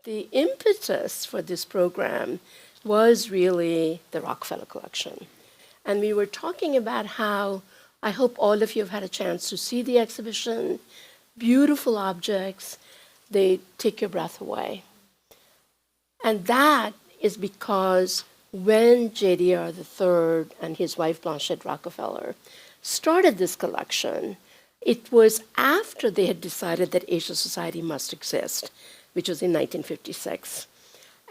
The impetus for this program was really the Rockefeller collection. And we were talking about how I hope all of you have had a chance to see the exhibition. Beautiful objects, they take your breath away. And that is because when JDR III and his wife Blanchette Rockefeller started this collection, it was after they had decided that Asia Society must exist, which was in 1956.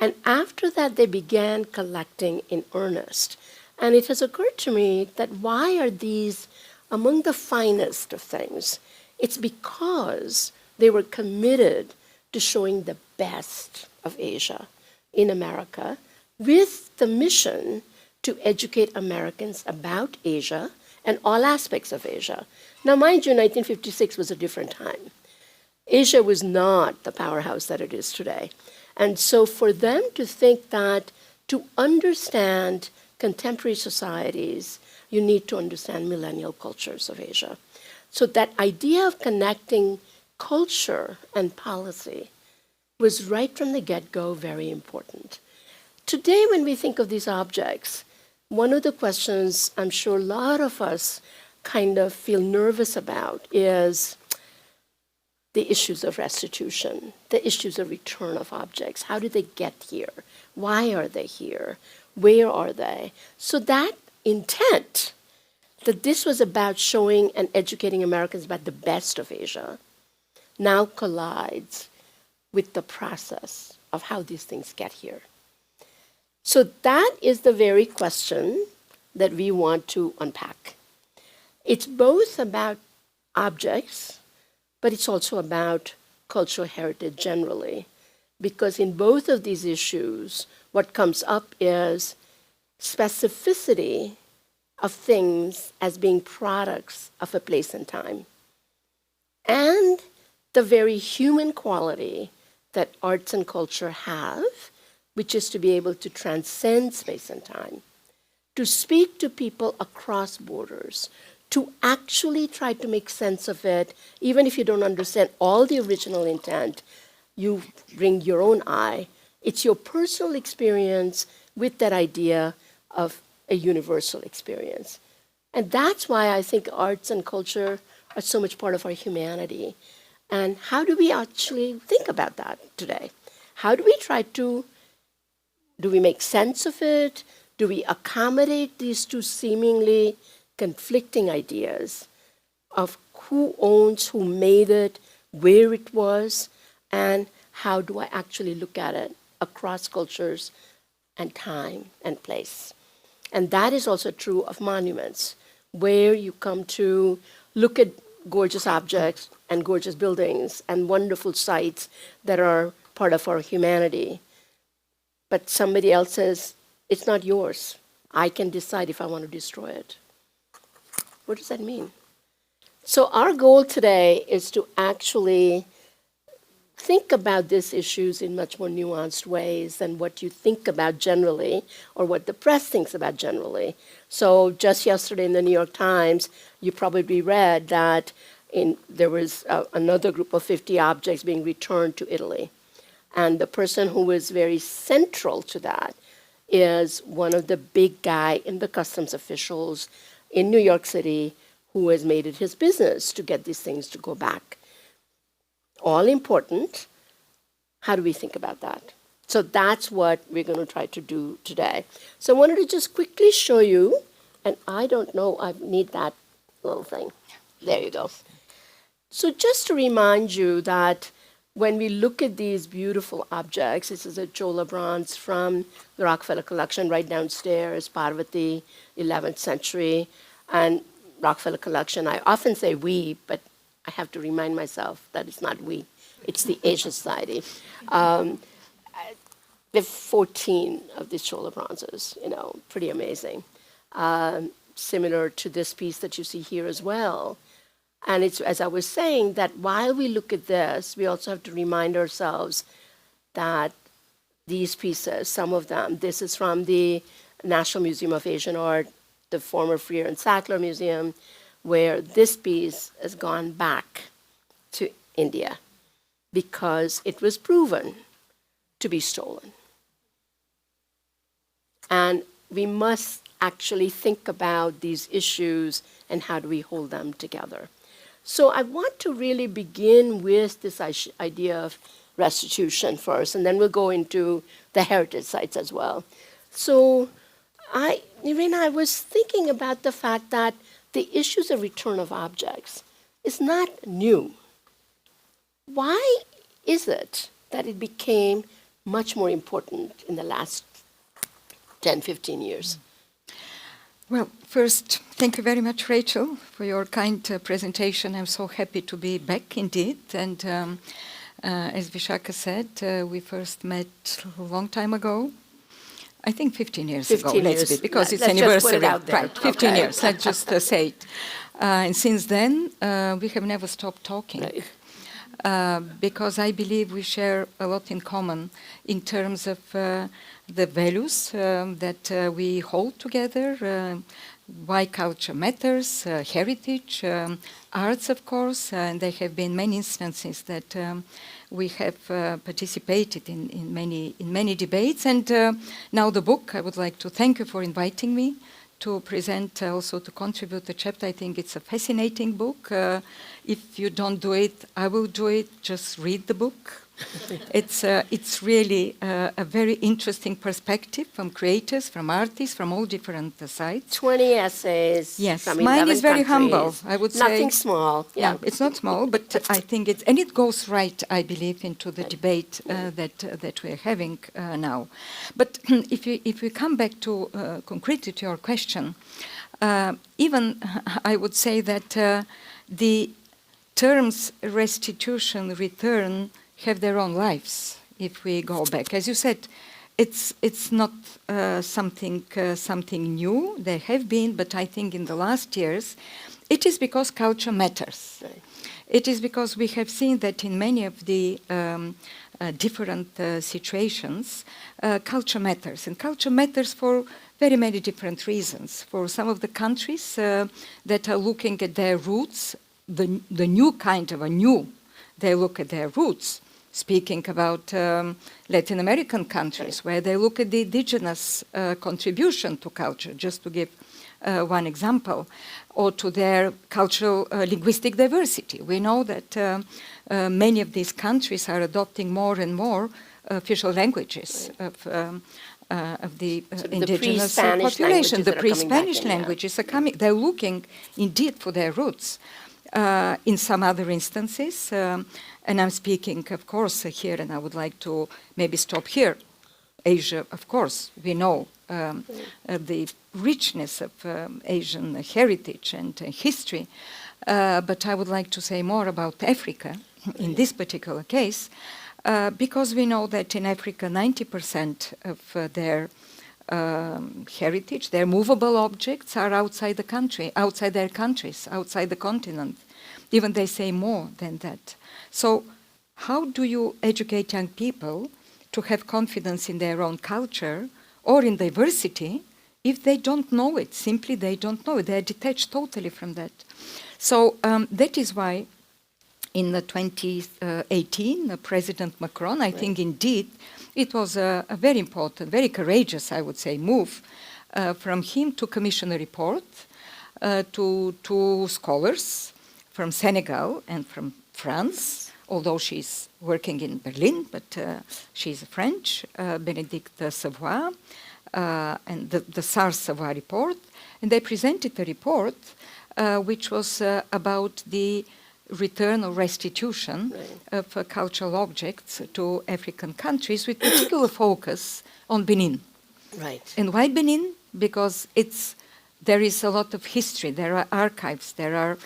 And after that, they began collecting in earnest. And it has occurred to me that why are these among the finest of things? It's because they were committed to showing the best of Asia in America with the mission to educate Americans about Asia and all aspects of Asia. Now, mind you, 1956 was a different time. Asia was not the powerhouse that it is today. And so for them to think that to understand contemporary societies, you need to understand millennial cultures of Asia. So that idea of connecting culture and policy was right from the get-go very important. Today, when we think of these objects, one of the questions I'm sure a lot of us kind of feel nervous about is the issues of restitution, the issues of return of objects. How did they get here? Why are they here? Where are they? So that intent, that this was about showing and educating Americans about the best of Asia, now collides with the process of how these things get here. So that is the very question that we want to unpack. It's both about objects, but it's also about cultural heritage generally, because in both of these issues, what comes up is specificity of things as being products of a place and time, and the very human quality that arts and culture have, which is to be able to transcend space and time, to speak to people across borders, to actually try to make sense of it, even if you don't understand all the original intent, you bring your own eye. It's your personal experience with that idea of a universal experience. And that's why I think arts and culture are so much part of our humanity. And how do we actually think about that today? How do we try to, do we make sense of it? Do we accommodate these two seemingly conflicting ideas of who owns, who made it, where it was, and how do I actually look at it across cultures and time and place? And that is also true of monuments, where you come to look at gorgeous objects and gorgeous buildings and wonderful sites that are part of our humanity. But somebody else says, it's not yours. I can decide if I want to destroy it. What does that mean? So our goal today is to actually think about these issues in much more nuanced ways than what you think about generally or what the press thinks about generally. So just yesterday in the New York Times, you probably read that there was another group of 50 objects being returned to Italy. And the person who was very central to that is one of the big guy in the customs officials in New York City who has made it his business to get these things to go back. All important. How do we think about that? So that's what we're going to try to do today. So I wanted to just quickly show you, and I don't know, I need that little thing. There you go. So just to remind you that when we look at these beautiful objects, this is a chola bronze from the Rockefeller collection right downstairs, Parvati, 11th century, and Rockefeller collection. I often say we, but I have to remind myself that it's not we, it's the Asia Society. There are 14 of these chola bronzes, pretty amazing. Similar to this piece that you see here as well. And it's, as I was saying, that while we look at this, we also have to remind ourselves that these pieces, some of them, this is from the National Museum of Asian Art, the former Freer and Sackler Museum, where this piece has gone back to India because it was proven to be stolen. And we must actually think about these issues and how do we hold them together. So I want to really begin with this idea of restitution first, and then we'll go into the heritage sites as well. So Irina, I was thinking about the fact that the issues of return of objects is not new. Why is it that it became much more important in the last 10, 15 years? Well, first, thank you very much, Rachel, for your kind presentation. I'm so happy to be back indeed. And as Vishakha said, we first met a long time ago. I think 15 years ago, let's be, because it's anniversary. Right, 15 years, let's just say it. And since then, we have never stopped talking. Right. Because I believe we share a lot in common in terms of the values that we hold together, why culture matters, heritage, arts, of course, and there have been many instances that we have participated in many debates. And now the book, I would like to thank you for inviting me to present, also to contribute the chapter. I think it's a fascinating book. If you don't do it, I will do it. Just read the book. It's really a very interesting perspective from creators, from artists, from all different sides. 20 essays. Yes, from mine 11 is very countries. humble, I would say. Nothing small. Yeah, it's not small, but I think and it goes right, I believe, into the debate that we're having now. But if we come back to concretely to your question, even I would say that the terms restitution, return, have their own lives if we go back. As you said, it's not something new. There have been, but I think in the last years, it is because culture matters. Right. It is because we have seen that in many of the different situations, culture matters. And culture matters for very many different reasons. For some of the countries that are looking at their roots, the new kind of they look at their roots. Speaking about Latin American countries, where they look at the indigenous contribution to culture, just to give one example, or to their cultural linguistic diversity. We know that many of these countries are adopting more and more official languages of the indigenous population. The pre-Spanish languages are coming. They're looking indeed for their roots. In some other instances, and I'm speaking, of course, here, and I would like to maybe stop here. Asia, of course, we know the richness of Asian heritage and history, but I would like to say more about Africa in this particular case, because we know that in Africa 90% of their heritage, their movable objects are outside the country, outside their countries, outside the continent. Even they say more than that. So how do you educate young people to have confidence in their own culture or in diversity if they don't know it? Simply they don't know it. They're detached totally from that. So that is why in 2018, President Macron, I think indeed, it was a very important, very courageous, I would say, move from him to commission a report to two scholars from Senegal and from France, although she's working in Berlin, but she's French, Bénédicte Savoy, and the SARS-Savoy report. And they presented the report, which was about the return or restitution of cultural objects to African countries, with particular focus on Benin. Right. And why Benin? Because there is a lot of history, there are archives, there are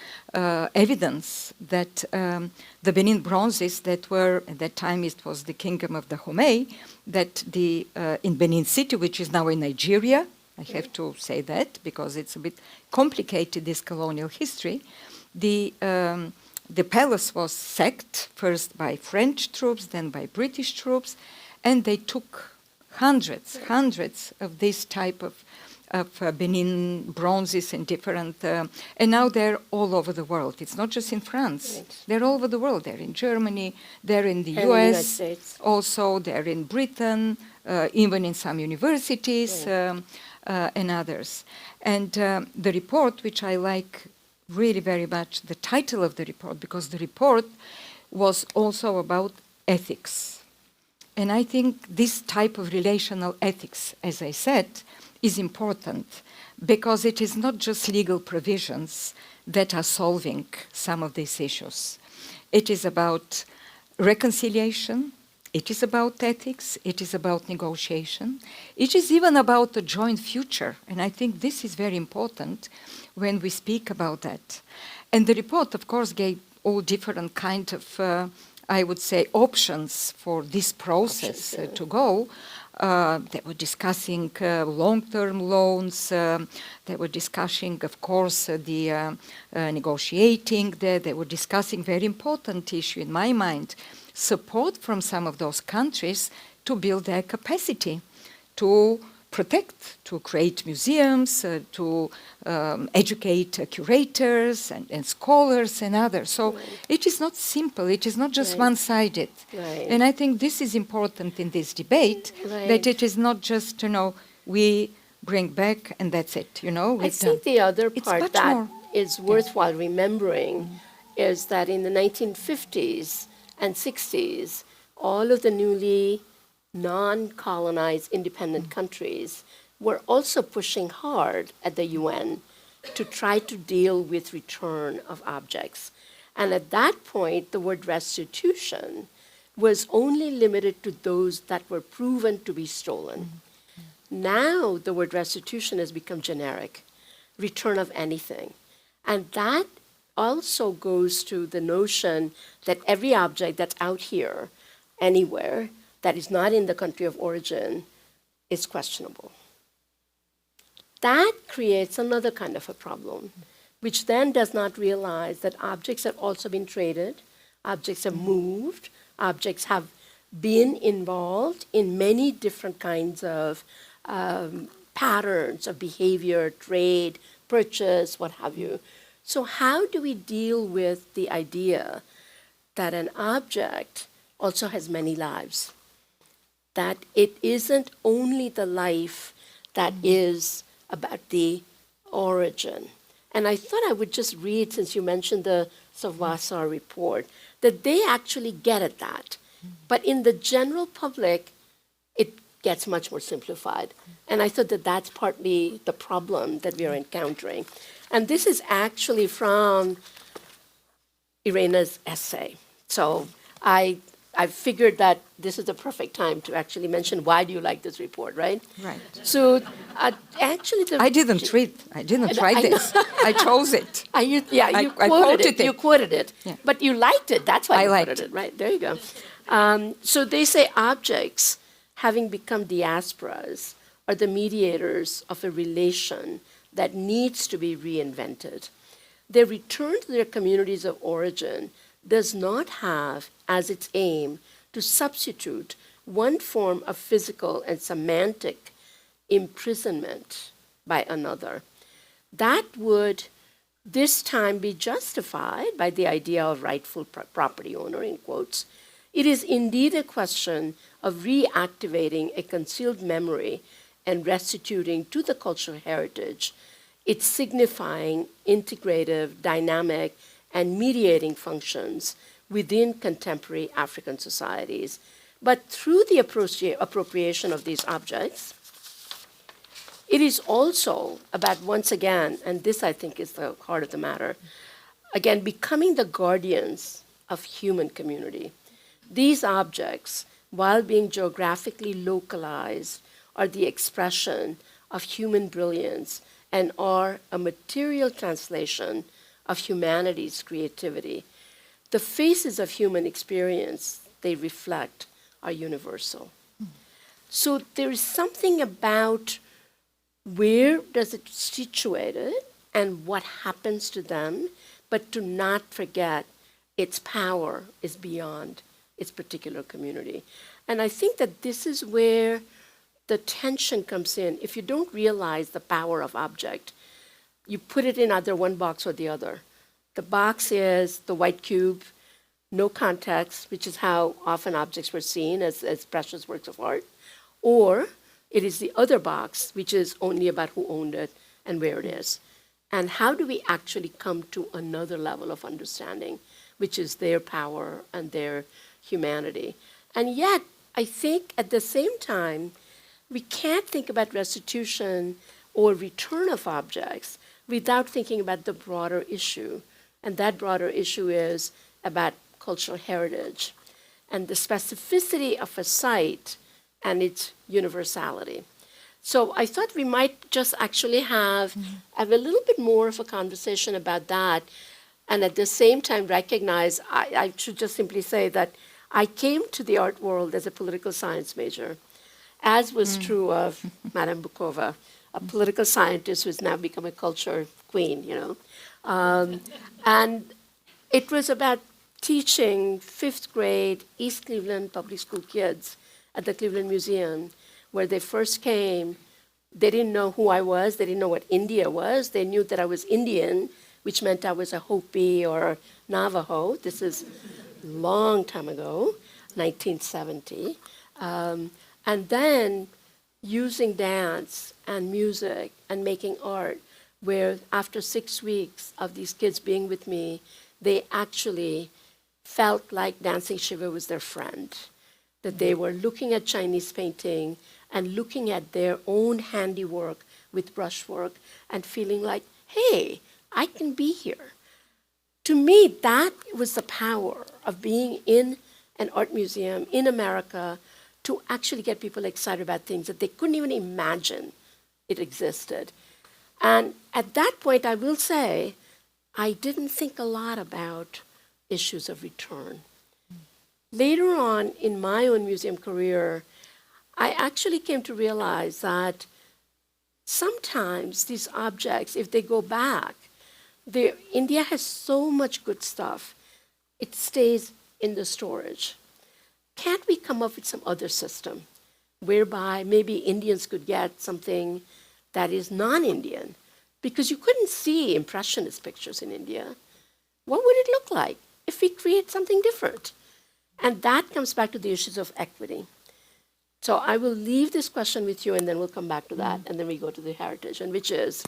evidence that the Benin bronzes that were, at that time it was the kingdom of the Dahomey, that in Benin City, which is now in Nigeria, I have to say that because it's a bit complicated, this colonial history, the palace was sacked, first by French troops, then by British troops, and they took hundreds of this type of Benin bronzes and different, and now they're all over the world. It's not just in France. Right. They're all over the world. They're in Germany, they're in the And the United US, States. also they're in Britain, even in some universities Right. and others. And the report, which I like really very much, the title of the report, because the report was also about ethics. And I think this type of relational ethics, as I said, is important because it is not just legal provisions that are solving some of these issues. It is about reconciliation, it is about ethics, it is about negotiation, it is even about a joint future. And I think this is very important when we speak about that. And the report, of course, gave all different kinds of I would say, options for this process to go. They were discussing long-term loans. They were discussing, of course, the negotiating. They were discussing very important issue in my mind, support from some of those countries to build their capacity, to protect, to create museums, to educate curators and scholars and others. So it is not simple, it is not just one-sided. Right. And I think this is important in this debate, that it is not just, we bring back and that's it, I think the other part much that more. is worthwhile remembering is that in the 1950s and 60s, all of the newly non-colonized independent countries were also pushing hard at the UN to try to deal with return of objects. And at that point, the word restitution was only limited to those that were proven to be stolen. Now the word restitution has become generic, return of anything. And that also goes to the notion that every object that's out here, anywhere, that is not in the country of origin is questionable. That creates another kind of a problem, which then does not realize that objects have also been traded, objects have moved, objects have been involved in many different kinds of patterns of behavior, trade, purchase, what have you. So how do we deal with the idea that an object also has many lives? That it isn't only the life that is about the origin. And I thought I would just read, since you mentioned the Savasar report, that they actually get at that. But in the general public, it gets much more simplified. And I thought that that's partly the problem that we are encountering. And this is actually from Irina's essay. So I figured that this is the perfect time to actually mention why do you like this report, right? Right. So actually, I didn't write this. I chose it. You I quoted it. You quoted it. Yeah. But you liked it. That's why I you liked quoted it, right? There you go. So they say objects, having become diasporas, are the mediators of a relation that needs to be reinvented. Their return to their communities of origin does not have as its aim to substitute one form of physical and semantic imprisonment by another. That would this time be justified by the idea of rightful property owner, in quotes. It is indeed a question of reactivating a concealed memory and restituting to the cultural heritage its signifying, integrative, dynamic, and mediating functions within contemporary African societies. But through the appropriation of these objects, it is also about, once again, and this I think is the heart of the matter, again, becoming the guardians of human community. These objects, while being geographically localized, are the expression of human brilliance and are a material translation of humanity's creativity. The faces of human experience they reflect are universal. So there is something about where does it situated and what happens to them, but to not forget its power is beyond its particular community. And I think that this is where the tension comes in. If you don't realize the power of object, you put it in either one box or the other. The box is the white cube, no context, which is how often objects were seen as precious works of art, or it is the other box, which is only about who owned it and where it is. And how do we actually come to another level of understanding, which is their power and their humanity? And yet, I think at the same time, we can't think about restitution or return of objects without thinking about the broader issue. And that broader issue is about cultural heritage and the specificity of a site and its universality. So I thought we might just actually have a little bit more of a conversation about that, and at the same time recognize, I should just simply say that I came to the art world as a political science major, as was true of Madame Bokova, a political scientist who's now become a culture queen, you know. And it was about teaching fifth grade East Cleveland public school kids at the Cleveland Museum, where they first came. They didn't know who I was. They didn't know what India was. They knew that I was Indian, which meant I was a Hopi or Navajo. This is a long time ago, 1970. And then using dance and music and making art, where after 6 weeks of these kids being with me, they actually felt like Dancing Shiva was their friend, that they were looking at Chinese painting and looking at their own handiwork with brushwork and feeling like, hey, I can be here. To me, that was the power of being in an art museum in America to actually get people excited about things that they couldn't even imagine it existed. And at that point, I will say, I didn't think a lot about issues of return. Later on in my own museum career, I actually came to realize that sometimes these objects, if they go back, India has so much good stuff, it stays in the storage. Can't we come up with some other system whereby maybe Indians could get something that is non-Indian? Because you couldn't see impressionist pictures in India. What would it look like if we create something different? And that comes back to the issues of equity. So I will leave this question with you, and then we'll come back to that, and then we go to the heritage, and which is,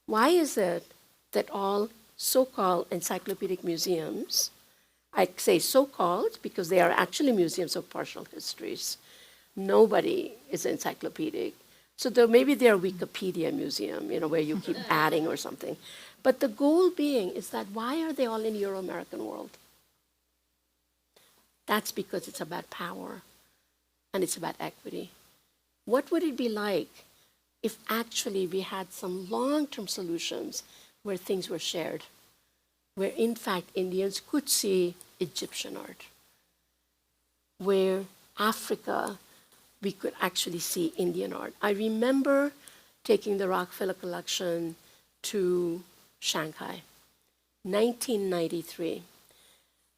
why is it that all so-called encyclopedic museums, I say so-called because they are actually museums of partial histories. Nobody is encyclopedic. So maybe they're a Wikipedia museum, you know, where you keep adding or something. But the goal being is that why are they all in Euro-American world? That's because it's about power and it's about equity. What would it be like if actually we had some long-term solutions where things were shared, where in fact Indians could see Egyptian art, where Africa, we could actually see Indian art. I remember taking the Rockefeller collection to Shanghai, 1993.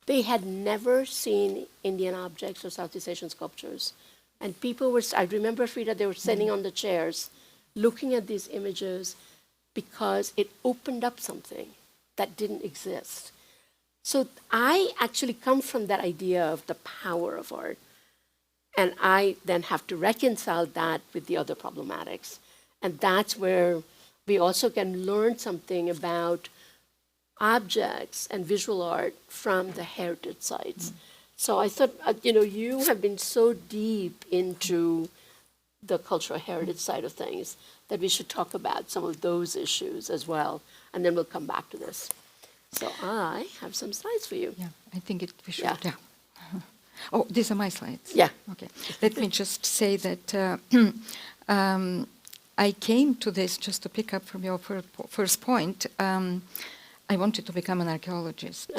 They had never seen Indian objects or Southeast Asian sculptures. And people were, I remember, Frida, they were sitting on the chairs looking at these images because it opened up something that didn't exist. So I actually come from that idea of the power of art. And I then have to reconcile that with the other problematics. And that's where we also can learn something about objects and visual art from the heritage sites. So I thought, you have been so deep into the cultural heritage side of things that we should talk about some of those issues as well. And then we'll come back to this. So I have some slides for you. Yeah, I think we should. Yeah. Oh, these are my slides? Yeah. Okay. Let me just say that I came to this, just to pick up from your first point, I wanted to become an archaeologist.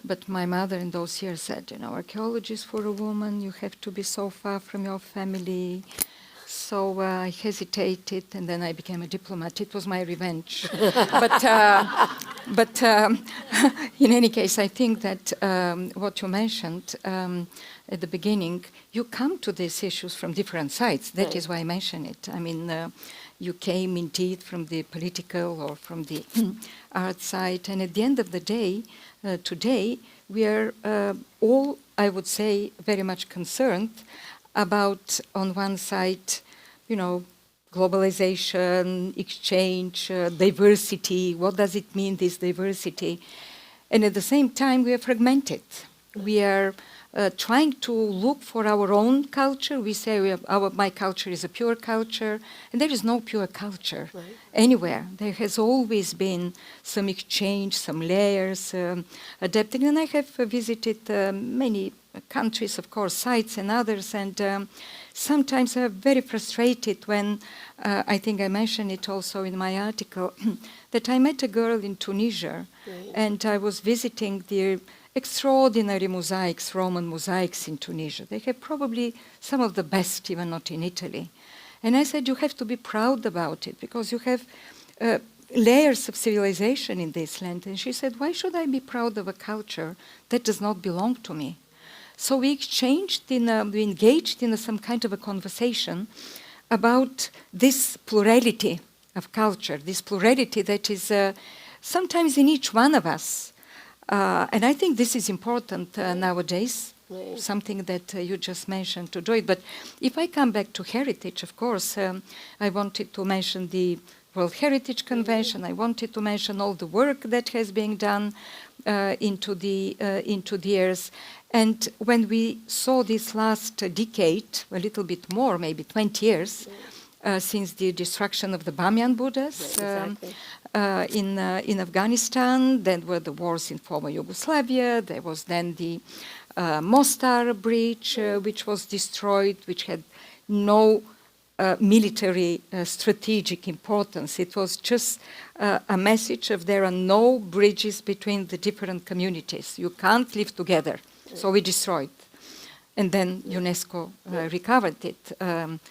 But my mother in those years said, archaeologist for a woman, you have to be so far from your family. So I hesitated, and then I became a diplomat. It was my revenge. But But in any case, I think that what you mentioned at the beginning, you come to these issues from different sides. That is why I mention it. I mean, you came indeed from the political or from the art side. And at the end of the day, today, we are all, I would say, very much concerned about, on one side, you know, globalization, exchange, diversity. What does it mean, this diversity? And at the same time, we are fragmented. We are trying to look for our own culture. We say my culture is a pure culture, and there is no pure culture anywhere. There has always been some exchange, some layers, adapting. And I have visited many countries, of course, sites and others, and sometimes I'm very frustrated when, I think I mentioned it also in my article, that I met a girl in Tunisia, and I was visiting the extraordinary mosaics, Roman mosaics in Tunisia. They have probably some of the best, even not in Italy. And I said, you have to be proud about it, because you have layers of civilization in this land. And she said, why should I be proud of a culture that does not belong to me? So we we engaged in some kind of a conversation about this plurality of culture, this plurality that is sometimes in each one of us. And I think this is important nowadays, something that you just mentioned to Joy. But if I come back to heritage, of course, I wanted to mention the World Heritage Convention. I wanted to mention all the work that has been done into the years. And when we saw this last decade, a little bit more, maybe 20 years, since the destruction of the Bamyan Buddhas in Afghanistan, then were the wars in former Yugoslavia, there was then the Mostar Bridge, which was destroyed, which had no military strategic importance. It was just a message of there are no bridges between the different communities. You can't live together. So we destroyed. And then UNESCO recovered it,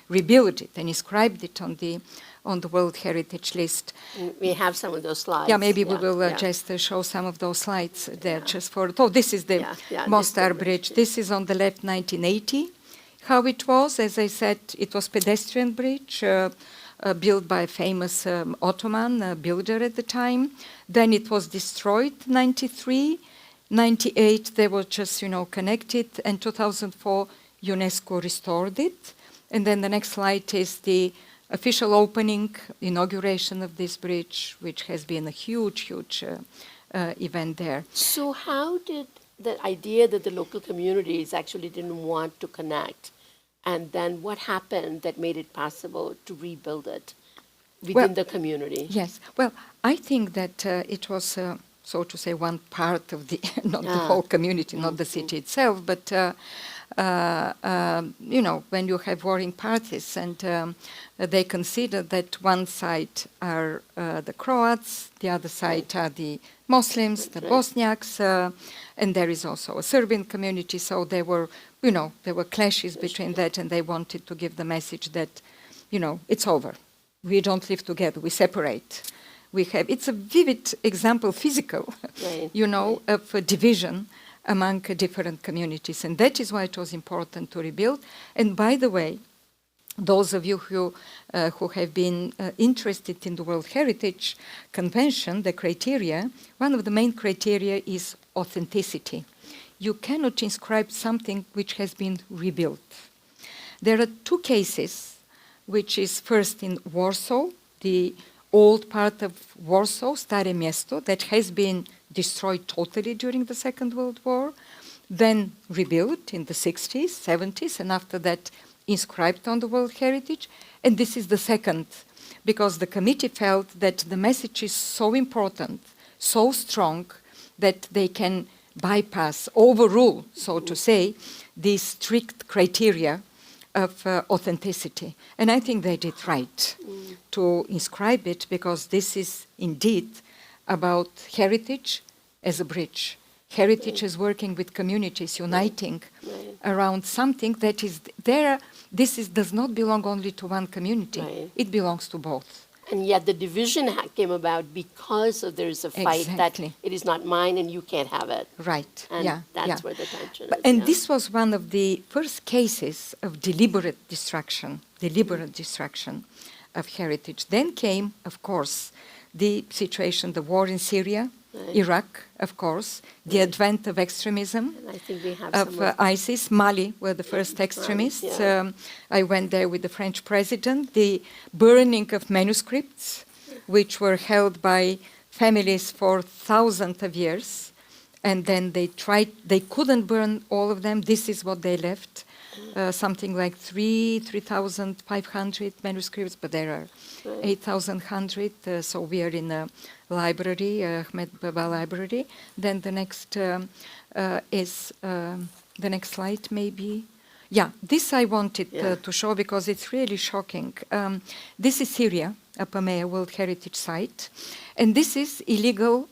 rebuilt it, and inscribed it on the World Heritage List. We have some of those slides. Yeah, maybe we will just show some of those slides there just for... Oh, this is the Mostar Bridge. This is on the left, 1980. How it was, as I said, it was pedestrian bridge built by a famous Ottoman builder at the time. Then it was destroyed, 93. 98, they were just, connected, and 2004, UNESCO restored it. And then the next slide is the official opening, inauguration of this bridge, which has been a huge event there. So how did the idea that the local communities actually didn't want to connect, and then what happened that made it possible to rebuild it within the community? Yes, well, I think that it was... so to say, one part of the, not the whole community, not the city itself, but, when you have warring parties and they consider that one side are the Croats, the other side are the Muslims, the Bosniaks, and there is also a Serbian community, so there were clashes between that, and they wanted to give the message that, it's over. We don't live together, we separate. It's a vivid example, physical, of a division among different communities. And that is why it was important to rebuild. And by the way, those of you who have been interested in the World Heritage Convention, the criteria, one of the main criteria is authenticity. You cannot inscribe something which has been rebuilt. There are two cases, which is first in Warsaw, the old part of Warsaw, Stare Miesto, that has been destroyed totally during the Second World War, then rebuilt in the 60s, 70s, and after that inscribed on the World Heritage. And this is the second, because the committee felt that the message is so important, so strong, that they can bypass, overrule, so to say, these strict criteria of authenticity. And I think they did right to inscribe it, because this is indeed about heritage as a bridge. Heritage is working with communities, uniting around something that is there. This does not belong only to one community. It belongs to both. And yet the division came about because of there's a fight Exactly. that it is not mine and you can't have it. Right. And yeah. that's yeah. where the tension But, is. and yeah. this was one of the first cases of deliberate destruction of heritage. Then came, of course, the situation, the war in Syria, Right. Iraq, of course, the advent of extremism, And I think we have of some of ISIS. Mali were the first extremists. yeah. I went there with the French president. The burning of manuscripts, which were held by families for thousands of years, and then they couldn't burn all of them. This is what they left. Something like 3,500 manuscripts, but there are 8,100. So we are in a library, Ahmed Baba Library. Then the next is the next slide, maybe. Yeah, this I wanted to show because it's really shocking. This is Syria, Apamea World Heritage Site, and this is illegal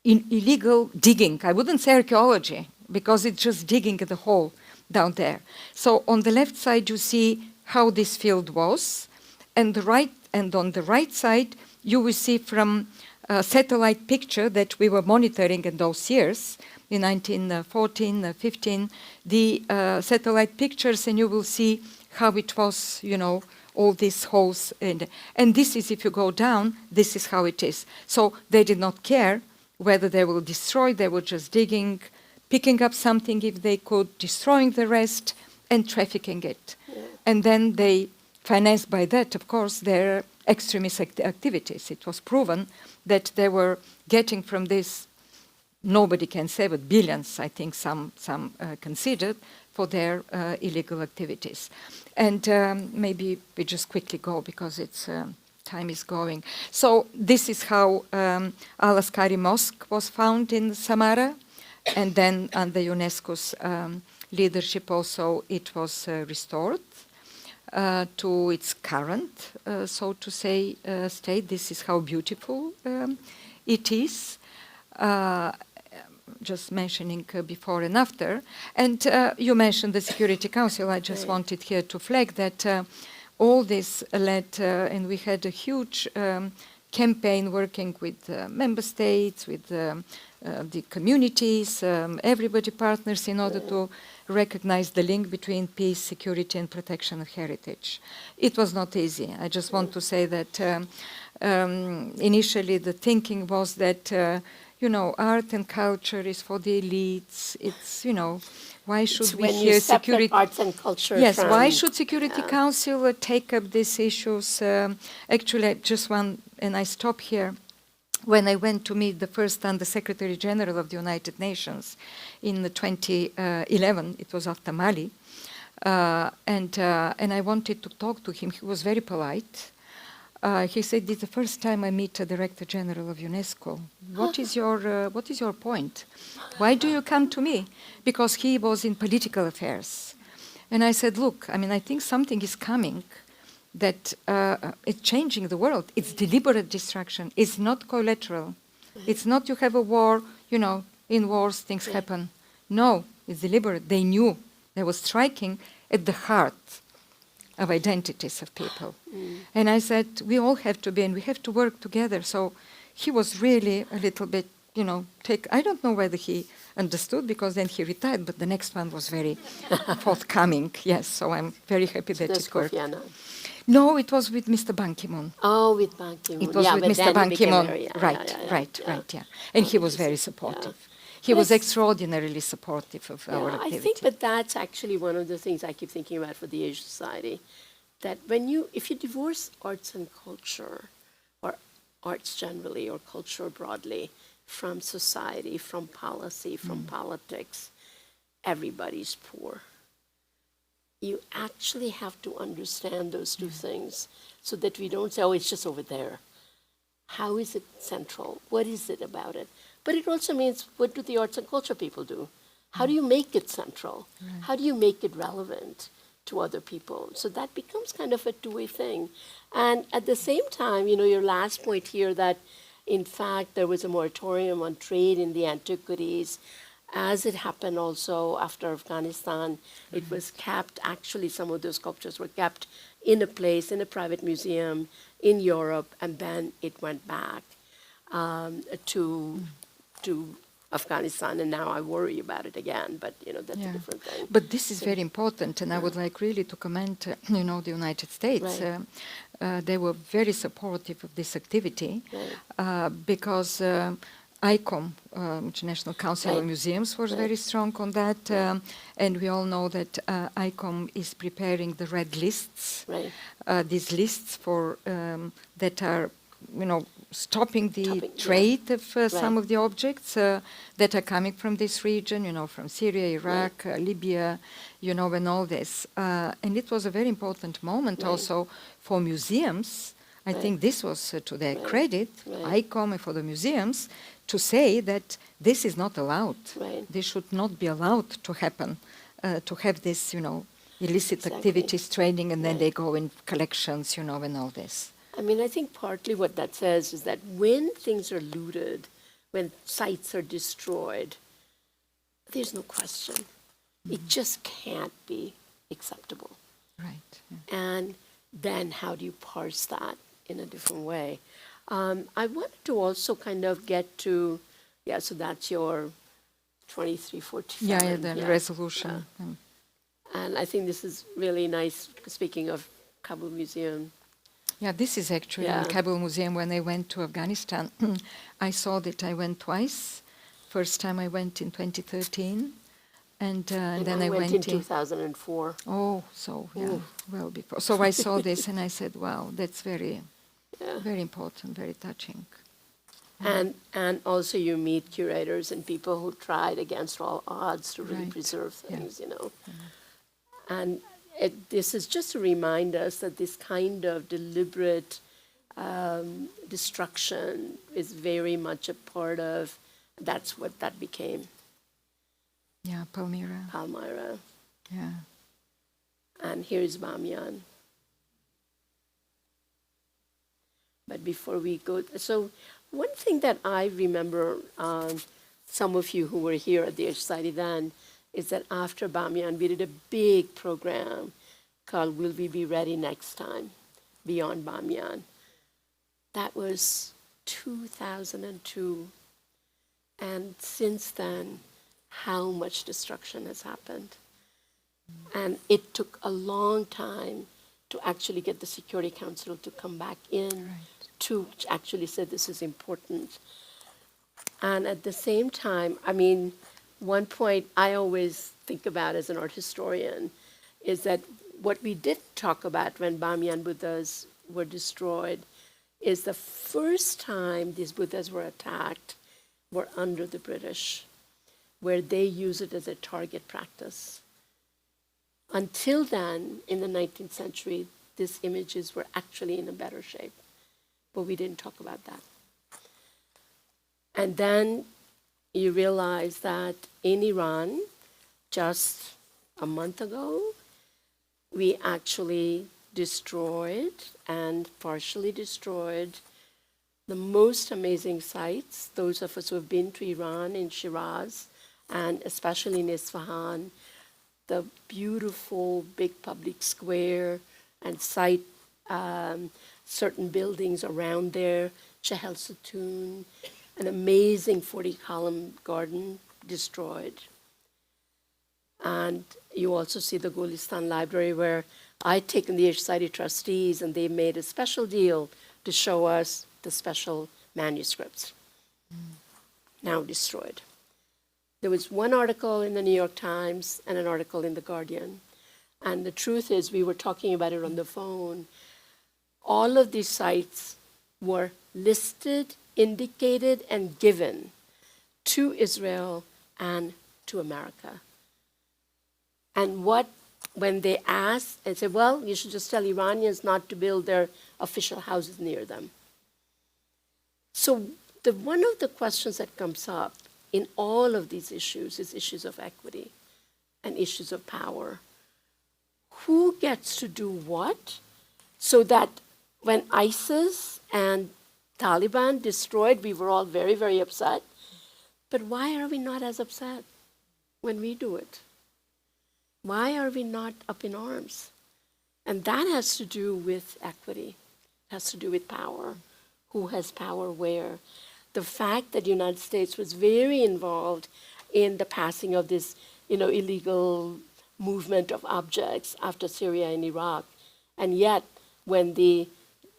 illegal digging. I wouldn't say archaeology because it's just digging the hole down there. So on the left side you see how this field was, and on the right side you will see from a satellite picture that we were monitoring in those years, in 1914, 15, the satellite pictures, and you will see how it was, all these holes. And this is, if you go down, this is how it is. So they did not care whether they will destroy, they were just digging, picking up something if they could, destroying the rest, and trafficking it. Yeah. And then they financed by that, of course, their extremist activities. It was proven that they were getting from this, nobody can say, but billions, I think some considered, for their illegal activities. And maybe we just quickly go because it's time is going. So this is how Al-Askari Mosque was found in Samara, and then under UNESCO's leadership also it was restored to its current, so to say, state. This is how beautiful it is. Just mentioning before and after. And you mentioned the Security Council. I just wanted here to flag that all this led, and we had a huge campaign working with member states, with the communities, everybody partners in order to recognize the link between peace, security, and protection of heritage. It was not easy. I just want to say that initially the thinking was that art and culture is for the elites. It's, why should we hear security? Arts and culture. Yes, why should Security Council take up these issues? Actually, just one, and I stop here. When I went to meet the first Under Secretary General of the United Nations in 2011, it was after Mali, and I wanted to talk to him. He was very polite. He said, "It's the first time I meet a Director General of UNESCO. What is your point? Why do you come to me?" Because he was in political affairs. And I said, "Look, I think something is coming that it's changing the world. It's deliberate destruction. It's not collateral. It's not you have a war, in wars things happen. No, it's deliberate. They knew. They were striking at the heart of identities of people." And I said, we all have to be, and we have to work together. So he was really a little bit, I don't know whether he understood, because then he retired, but the next one was very forthcoming. Yes, so I'm very happy that it worked. No, it was with Mr. Ban Ki-moon. Oh, with Ban Ki-moon. It was with Mr. Ban Ki-moon. Right. And he was very supportive. He was extraordinarily supportive of our activity. I think that that's actually one of the things I keep thinking about for the Asian Society, that if you divorce arts and culture, or arts generally, or culture broadly, from society, from policy, from politics, everybody's poor. You actually have to understand those two things so that we don't say, oh, it's just over there. How is it central? What is it about it? But it also means, what do the arts and culture people do? How do you make it central? Right. How do you make it relevant to other people? So that becomes kind of a two-way thing. And at the same time, your last point here that, in fact, there was a moratorium on trade in the antiquities. as it happened also after Afghanistan, it was kept, actually some of those sculptures were kept in a place, in a private museum in Europe, and then it went back to Afghanistan, and now I worry about it again, but that's a different thing. But this is very important, and I would like really to commend, the United States. Right. They were very supportive of this activity Right. because ICOM, International Council of Right. Museums, was Right. very strong on that, and we all know that ICOM is preparing the red lists, Right. these lists for that are, stopping the Stopping, trade of some Right. of the objects that are coming from this region, from Syria, Iraq, Libya, and all this. And it was a very important moment Right. also for museums. I Right. think this was to their Right. credit, Right. ICOM and for the museums, to say that this is not allowed. Right. This should not be allowed to happen, to have this, illicit Exactly. activities, trading, and then Right. they go in collections, and all this. I mean, I think partly what that says is that when things are looted, when sites are destroyed, there's no question. It just can't be acceptable. Right. Yeah. And then how do you parse that in a different way? I wanted to also kind of get to, so that's your 2347. Yeah, the resolution. And I think this is really nice, speaking of Kabul Museum. Yeah, this is actually the Kabul Museum. When I went to Afghanistan, I saw that I went twice. First time I went in 2013, and then I went in 2004. Oh, so well before. So I saw this and I said, wow, that's very, very important, very touching. And also you meet curators and people who tried against all odds to really Right. preserve things, And this is just to remind us that this kind of deliberate destruction is very much a part of, that's what that became, Yeah, Palmyra. Palmyra. Yeah. And here's Bamyan. But before we go, so one thing that I remember, some of you who were here at the Society then, is that after Bamyan, we did a big program called Will We Be Ready Next Time? Beyond Bamyan. That was 2002. And since then, how much destruction has happened. And it took a long time to actually get the Security Council to come back in to actually say this is important. And at the same time, I mean, one point I always think about as an art historian is that what we did talk about when Bamyan Buddhas were destroyed is the first time these Buddhas were attacked were under the British, where they use it as a target practice. Until then, in the 19th century, these images were actually in a better shape, but we didn't talk about that. And then you realize that in Iran, just a month ago, we actually destroyed and partially destroyed the most amazing sites. Those of us who have been to Iran, in Shiraz, and especially in Isfahan, the beautiful big public square and site, certain buildings around there, Chehel Satoon, an amazing 40-column garden destroyed. And you also see the Gulistan Library, where I'd taken the Society trustees and they made a special deal to show us the special manuscripts, now destroyed. There was one article in the New York Times and an article in The Guardian. And the truth is, we were talking about it on the phone. All of these sites were listed, indicated, and given to Israel and to America. And when they asked, and said, well, you should just tell Iranians not to build their official houses near them. So one of the questions that comes up in all of these issues is issues of equity and issues of power. Who gets to do what? So that when ISIS and Taliban destroyed, we were all very, very upset. But why are we not as upset? when we do it? Why are we not up in arms? And that has to do with equity. It has to do with power. Who has power where? The fact that the United States was very involved in the passing of this, illegal movement of objects after Syria and Iraq. And yet, when the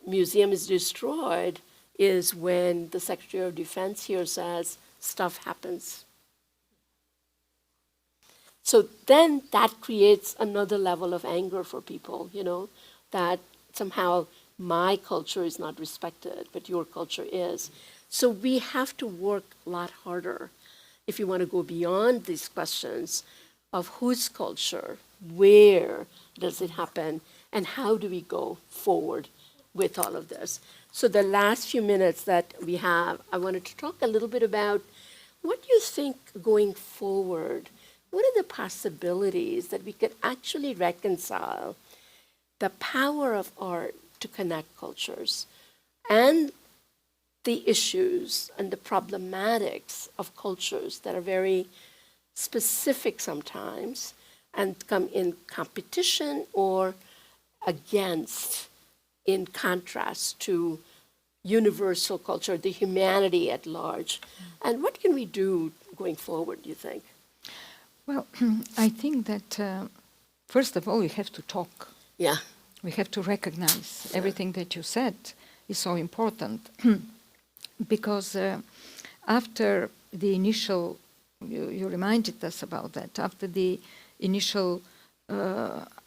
museum is destroyed, is when the Secretary of Defense here says, stuff happens. So then that creates another level of anger for people, that somehow my culture is not respected, but your culture is. So we have to work a lot harder if you want to go beyond these questions of whose culture, where does it happen, and how do we go forward with all of this. So the last few minutes that we have, I wanted to talk a little bit about what do you think going forward, what are the possibilities that we could actually reconcile the power of art to connect cultures and the issues and the problematics of cultures that are very specific sometimes and come in competition or against, in contrast to universal culture, the humanity at large. And what can we do going forward, do you think? Well, I think that, first of all, we have to talk. Yeah. We have to recognize everything that you said is so important. Because after the initial, you reminded us about that, after the initial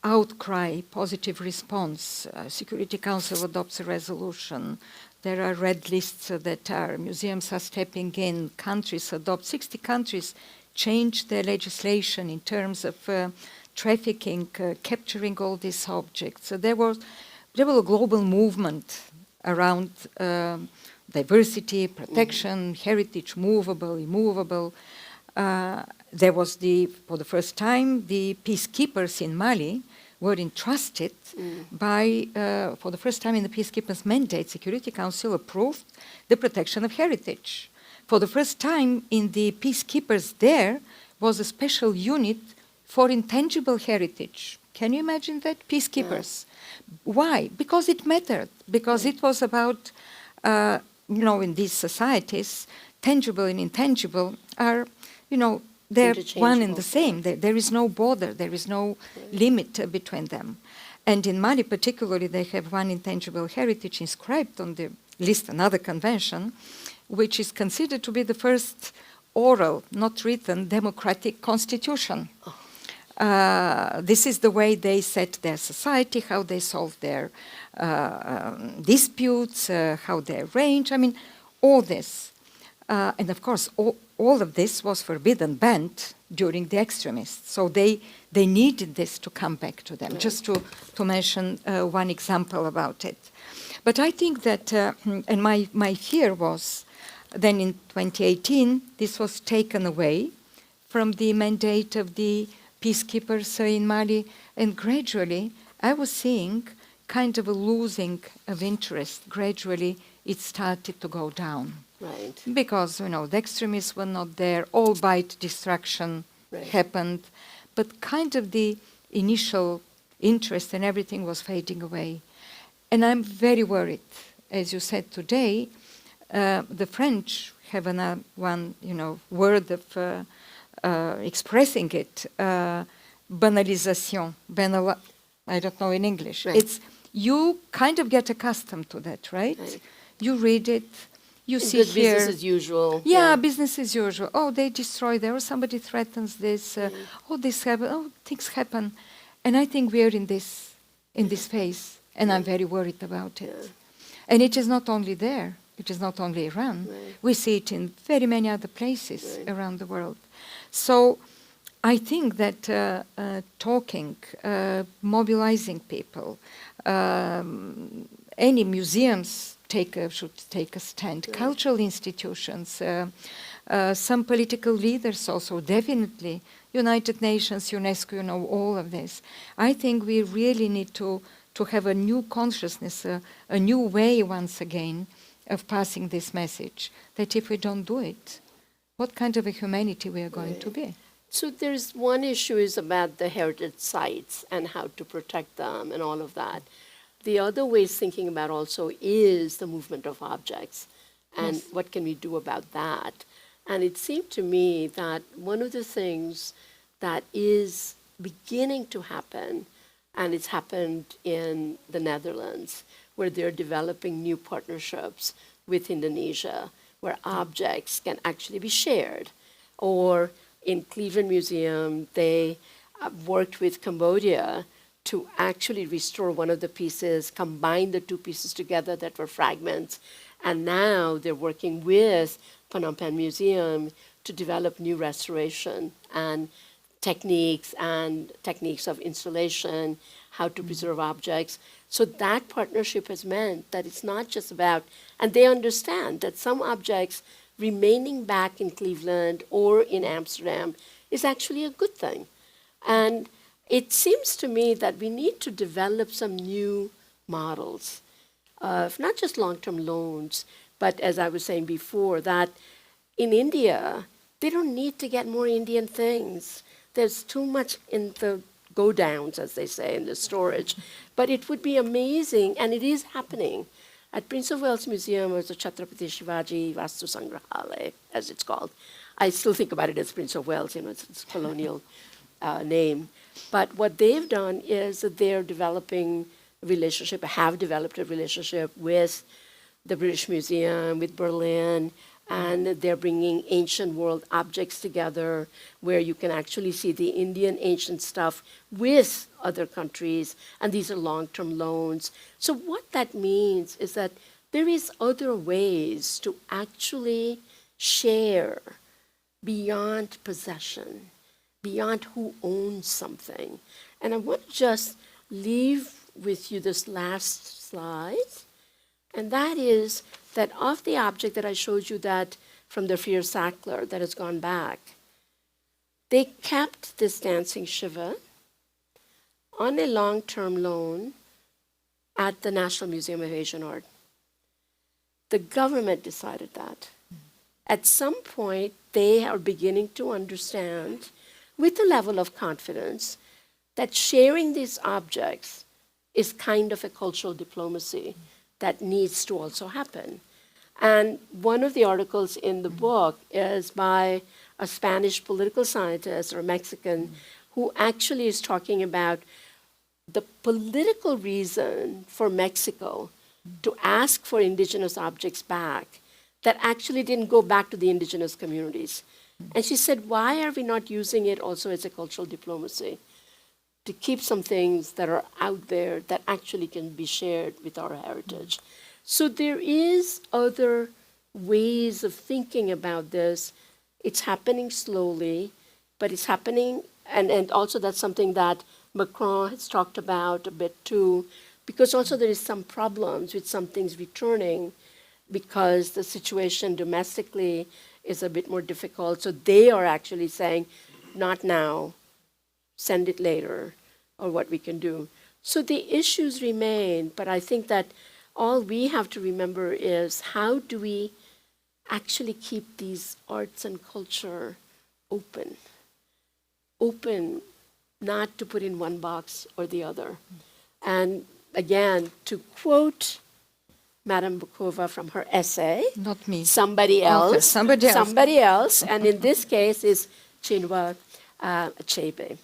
outcry, positive response, Security Council adopts a resolution, there are red lists that are, museums are stepping in, countries adopt, 60 countries change their legislation in terms of trafficking, capturing all these objects. So there was a global movement around diversity, protection, heritage, movable, immovable. There was for the first time, the peacekeepers in Mali were entrusted by, for the first time in the peacekeepers' mandate, Security Council approved the protection of heritage. For the first time in the peacekeepers there was a special unit for intangible heritage. Can you imagine that? Peacekeepers. Yeah. Why? Because it mattered. Because it was about, in these societies, tangible and intangible are, they're one and the same. There is no border. There is no limit between them. And in Mali particularly, they have one intangible heritage inscribed on the list, another convention, which is considered to be the first oral, not written, democratic constitution. This is the way they set their society, how they solve their disputes, how they arrange, all this. And of course, all of this was forbidden, banned during the extremists. So they needed this to come back to them, just to mention one example about it. But I think that, and my fear was, then in 2018, this was taken away from the mandate of the peacekeepers in Mali, and gradually I was seeing kind of a losing of interest. Gradually it started to go down. Right. Because, the extremists were not there, albeit destruction happened, but kind of the initial interest and everything was fading away. And I'm very worried. As you said today, the French have one word of expressing it, banalisation. I don't know in English. Right. It's, you kind of get accustomed to that, right? You read it, you see here. Business as usual. Yeah, business as usual. Oh, they destroy there, or somebody threatens this. Oh, this happen. Oh, things happen. And I think we are in this phase, and I'm very worried about it. Yeah. And it is not only there. It is not only Iran. Right. We see it in very many other places around the world. So I think that talking, mobilizing people, any museums should take a stand, cultural institutions, some political leaders also, definitely, United Nations, UNESCO, all of this. I think we really need to have a new consciousness, a new way once again of passing this message, that if we don't do it, what kind of a humanity we are going to be? So there's one issue is about the heritage sites and how to protect them and all of that. The other way is thinking about also is the movement of objects and Yes. what can we do about that. And it seemed to me that one of the things that is beginning to happen, and it's happened in the Netherlands, where they're developing new partnerships with Indonesia, where objects can actually be shared. Or in Cleveland Museum, they worked with Cambodia to actually restore one of the pieces, combine the two pieces together that were fragments, and now they're working with Phnom Penh Museum to develop new restoration and techniques of installation, how to preserve objects. So that partnership has meant that it's not just about, and they understand that some objects remaining back in Cleveland or in Amsterdam is actually a good thing. And it seems to me that we need to develop some new models of not just long-term loans, but as I was saying before, that in India, they don't need to get more Indian things. There's too much in the go downs, as they say, in the storage. But it would be amazing, and it is happening. At Prince of Wales Museum, there's a Chhatrapati Shivaji Vastu Sangrahalaya, as it's called. I still think about it as Prince of Wales, it's a colonial name. But what they've done is that they're developing a relationship, have developed a relationship with the British Museum, with Berlin, and they're bringing ancient world objects together where you can actually see the Indian ancient stuff with other countries, and these are long-term loans. So what that means is that there is other ways to actually share beyond possession, beyond who owns something. And I want to just leave with you this last slide, and that is that of the object that I showed you that from the Freer Sackler that has gone back, they kept this dancing Shiva on a long-term loan at the National Museum of Asian Art. The government decided that. At some point, they are beginning to understand, with a level of confidence, that sharing these objects is kind of a cultural diplomacy that needs to also happen. And one of the articles in the book is by a Spanish political scientist or Mexican who actually is talking about the political reason for Mexico to ask for indigenous objects back that actually didn't go back to the indigenous communities. And she said, why are we not using it also as a cultural diplomacy to keep some things that are out there that actually can be shared with our heritage? So there is other ways of thinking about this. It's happening slowly, but it's happening, and also that's something that Macron has talked about a bit too, because also there is some problems with some things returning because the situation domestically is a bit more difficult. So they are actually saying, not now, send it later, or what we can do. So the issues remain, but I think that all we have to remember is how do we actually keep these arts and culture open? Open, not to put in one box or the other. And again, to quote Madame Bokova from her essay, Not me. somebody else, Okay, somebody else. and in this case is Chinua Achebe.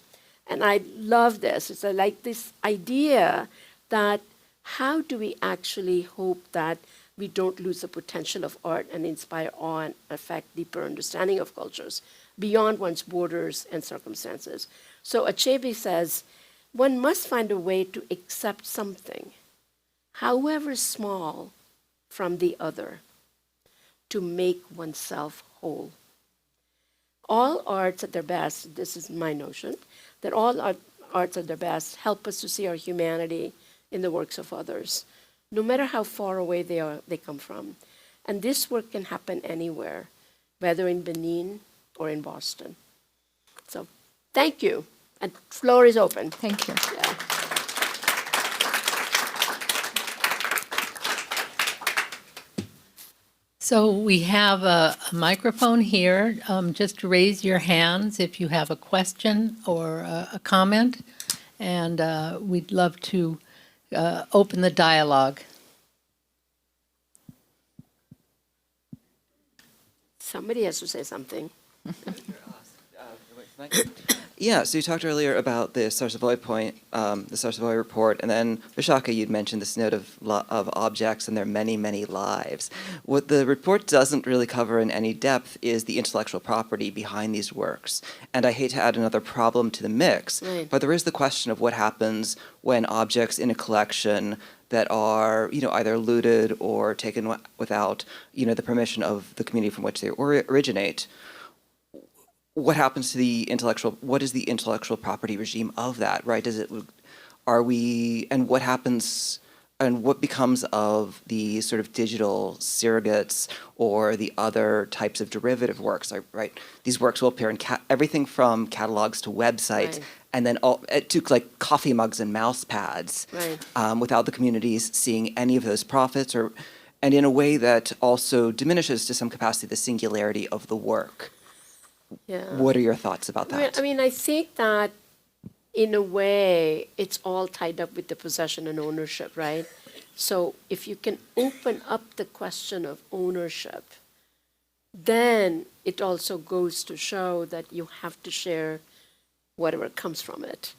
And I love this. It's like this idea that how do we actually hope that we don't lose the potential of art and inspire awe and affect deeper understanding of cultures beyond one's borders and circumstances. So Achebe says, one must find a way to accept something, however small, from the other, to make oneself whole. All arts at their best, this is my notion, that all arts at their best help us to see our humanity in the works of others, no matter how far away they come from. And this work can happen anywhere, whether in Benin or in Boston. So thank you. And floor is open. Thank you. Yeah. So we have a microphone here. Just raise your hands if you have a question or a comment, and we'd love to open the dialogue. Somebody has to say something. Yeah, so you talked earlier about the Sarsovoy point, the Sarsovoy report, and then Vishakha, you'd mentioned this note of objects and their many, many lives. What the report doesn't really cover in any depth is the intellectual property behind these works. And I hate to add another problem to the mix, Right. but there is the question of what happens when objects in a collection that are, either looted or taken without, the permission of the community from which they originate. What happens to what is the intellectual property regime of that, right? And what happens, and what becomes of the sort of digital surrogates or the other types of derivative works, right? These works will appear in everything from catalogs to websites, Right. and then to like coffee mugs and mouse pads, Right. without the communities seeing any of those profits, and in a way that also diminishes to some capacity the singularity of the work. Yeah. What are your thoughts about that? I mean, I think that in a way, it's all tied up with the possession and ownership, right? So if you can open up the question of ownership, then it also goes to show that you have to share whatever comes from it.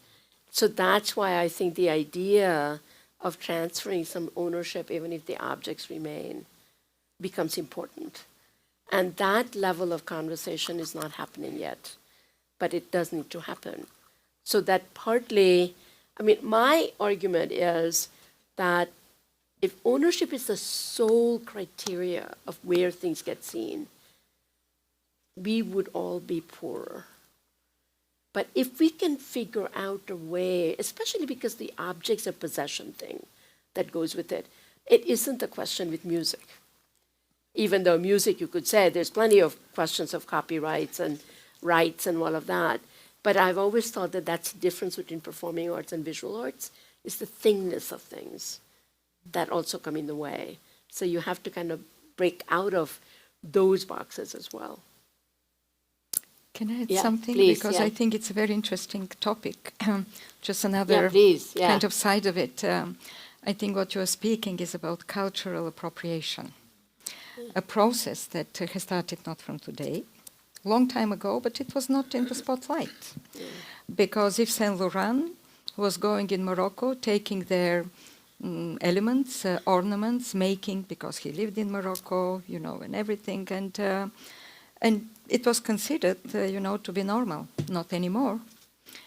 So that's why I think the idea of transferring some ownership, even if the objects remain, becomes important. And that level of conversation is not happening yet, but it does need to happen. So that partly, I mean, my argument is that if ownership is the sole criteria of where things get seen, we would all be poorer. But if we can figure out a way, especially because the objects of possession thing that goes with it, it isn't a question with music. Even though music, you could say, there's plenty of questions of copyrights and rights and all of that. But I've always thought that that's the difference between performing arts and visual arts, is the thingness of things that also come in the way. So you have to kind of break out of those boxes as well. Can I add Yeah, something? please, Because yeah. I think it's a very interesting topic. Just Yeah, another please, yeah. kind of side of it. I think what you're speaking is about cultural appropriation, a process that has started not from today, long time ago, but it was not in the spotlight. Because if Saint Laurent was going in Morocco, taking their elements, ornaments, making, because he lived in Morocco, and everything, and it was considered, to be normal. Not anymore.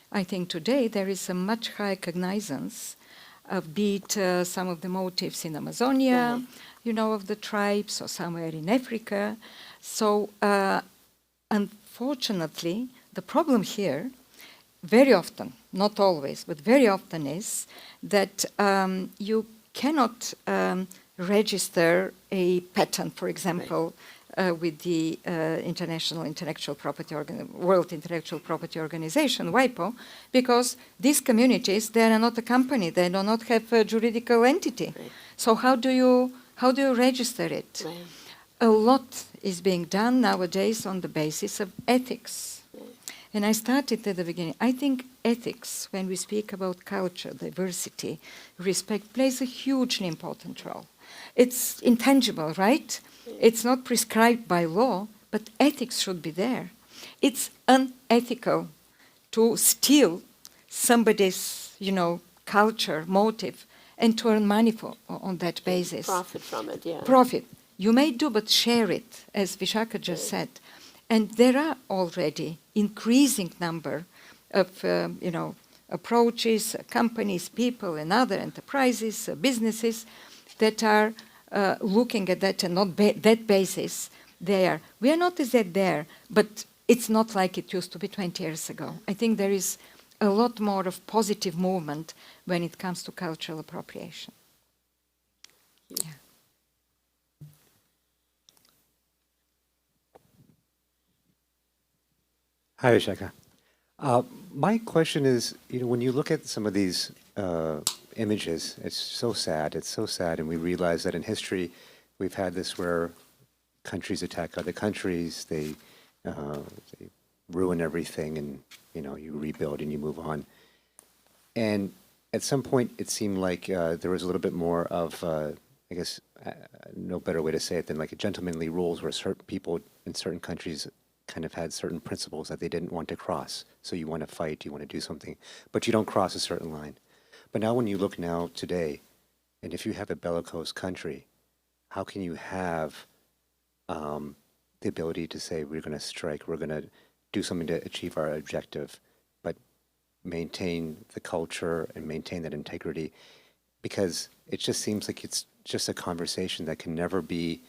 I think today there is a much higher cognizance of, be it some of the motifs in Amazonia, of the tribes, or somewhere in Africa. So, unfortunately, the problem here, very often, not always, but very often is that you cannot register a patent, for example, with the International Intellectual Property World Intellectual Property Organization, WIPO, because these communities, they are not a company, they do not have a juridical entity. Right. So how do you register it? Right. A lot is being done nowadays on the basis of ethics. And I started at the beginning. I think ethics, when we speak about culture, diversity, respect, plays a hugely important role. It's intangible, right? It's not prescribed by law, but ethics should be there. It's unethical to steal somebody's, culture, motive, and to earn money on that basis. Profit from it, yeah. Profit. You may do, but share it, as Vishakha just said. And there are already increasing number of, approaches, companies, people, and other enterprises, businesses that are looking at that, and not that basis there. We are not as yet there, but it's not like it used to be 20 years ago. I think there is a lot more of positive movement when it comes to cultural appropriation. Yeah. Hi, Vishakha. My question is, when you look at some of these images, it's so sad, and we realize that in history, we've had this where countries attack other countries, they ruin everything, and you rebuild and you move on. And at some point, it seemed like there was a little bit more of, I guess, no better way to say it than like a gentlemanly rules, where certain people in certain countries kind of had certain principles that they didn't want to cross. So you want to fight, you want to do something, but you don't cross a certain line. But now when you look now today, and if you have a bellicose country, how can you have the ability to say, we're going to strike, we're going to do something to achieve our objective, but maintain the culture and maintain that integrity? Because it just seems like it's just a conversation that can never be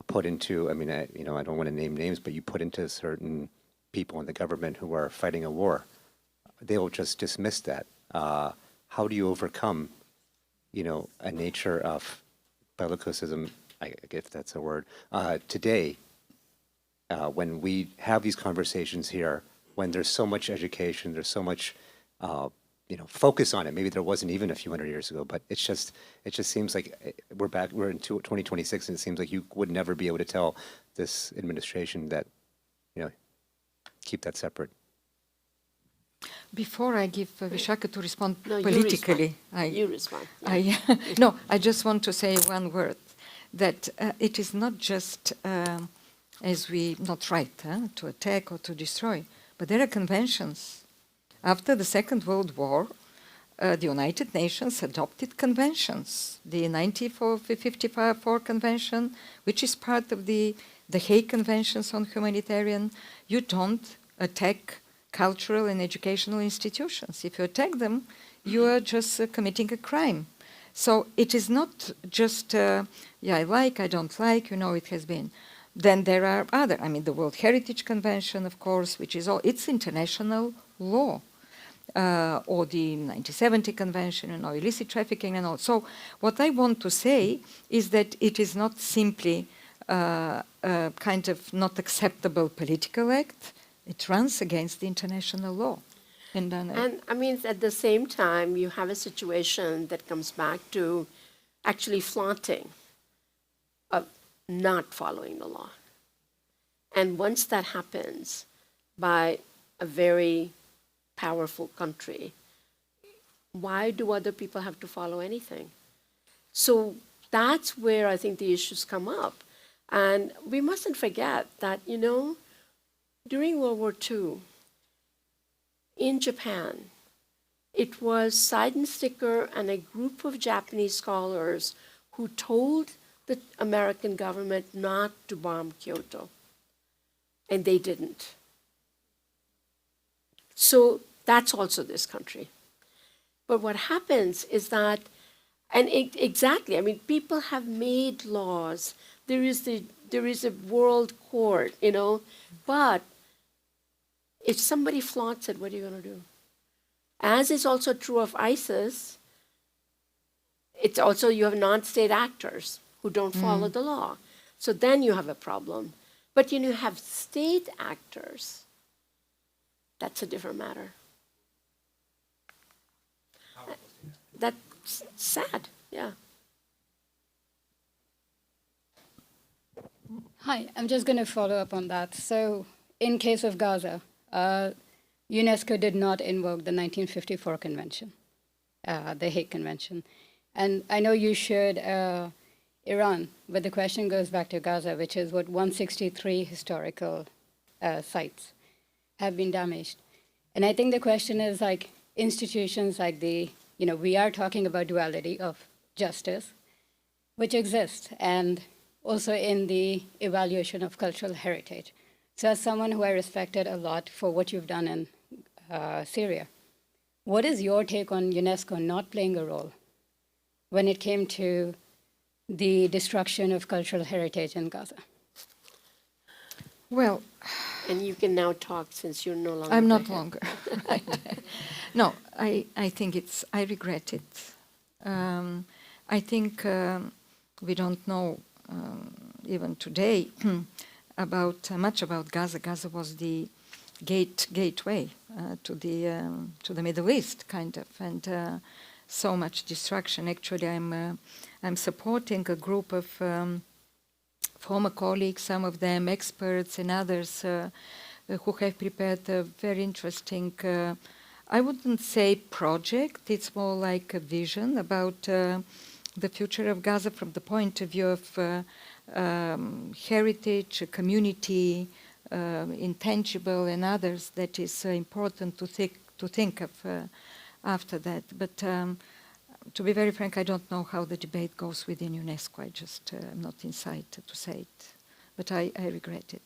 put into, I mean, I don't want to name names, but you put into certain people in the government who are fighting a war, they will just dismiss that. How do you overcome, a nature of bellicosism, if that's a word, today, when we have these conversations here, when there's so much education, there's so much, focus on it. Maybe there wasn't even a few hundred years ago, but it just seems like we're in 2026, and it seems like you would never be able to tell this administration that, keep that separate. Before I give Vishakha to respond No, politically, you respond. No, I just want to say one word, that it is not just, as we, not right, to attack or to destroy, but there are conventions. After the Second World War, the United Nations adopted conventions. The 1954 Convention, which is part of the Hague Conventions on Humanitarian, you don't attack cultural and educational institutions. If you attack them, you are just committing a crime. So it is not just, I like, I don't like, it has been. Then there are other, the World Heritage Convention, of course, which is it's international law. Or the 1970 Convention, illicit trafficking and all. So what I want to say is that it is not simply a kind of not acceptable political act. It runs against the international law. And at the same time, you have a situation that comes back to actually flaunting of not following the law. And once that happens by a very powerful country, why do other people have to follow anything? So that's where I think the issues come up. And we mustn't forget that, during World War II, in Japan, it was Seidensticker and a group of Japanese scholars who told the American government not to bomb Kyoto. And they didn't. So that's also this country. But what happens is that, people have made laws. There is a world court, but if somebody flaunts it, what are you going to do? As is also true of ISIS, it's also you have non-state actors who don't follow the law. So then you have a problem. But you have state actors. That's a different matter. That's sad, yeah. Hi, I'm just going to follow up on that. So in case of Gaza, UNESCO did not invoke the 1954 convention, the Hague Convention. And I know you shared Iran, but the question goes back to Gaza, which is what 163 historical sites have been damaged. And I think the question is like institutions like we are talking about duality of justice, which exists, and also in the evaluation of cultural heritage. So as someone who I respected a lot for what you've done in Syria, what is your take on UNESCO not playing a role when it came to the destruction of cultural heritage in Gaza? well, And you can now talk since you're no longer I'm not the head. longer. No, I think I regret it. I think we don't know even today much about Gaza. Gaza was the gateway to the Middle East, kind of, and so much destruction. Actually, I'm supporting a group of former colleagues, some of them experts and others who have prepared a very interesting, I wouldn't say project, it's more like a vision about the future of Gaza from the point of view of heritage, community, intangible and others that is important to think of after that. But to be very frank, I don't know how the debate goes within UNESCO. I just am not inside to say it. But I regret it.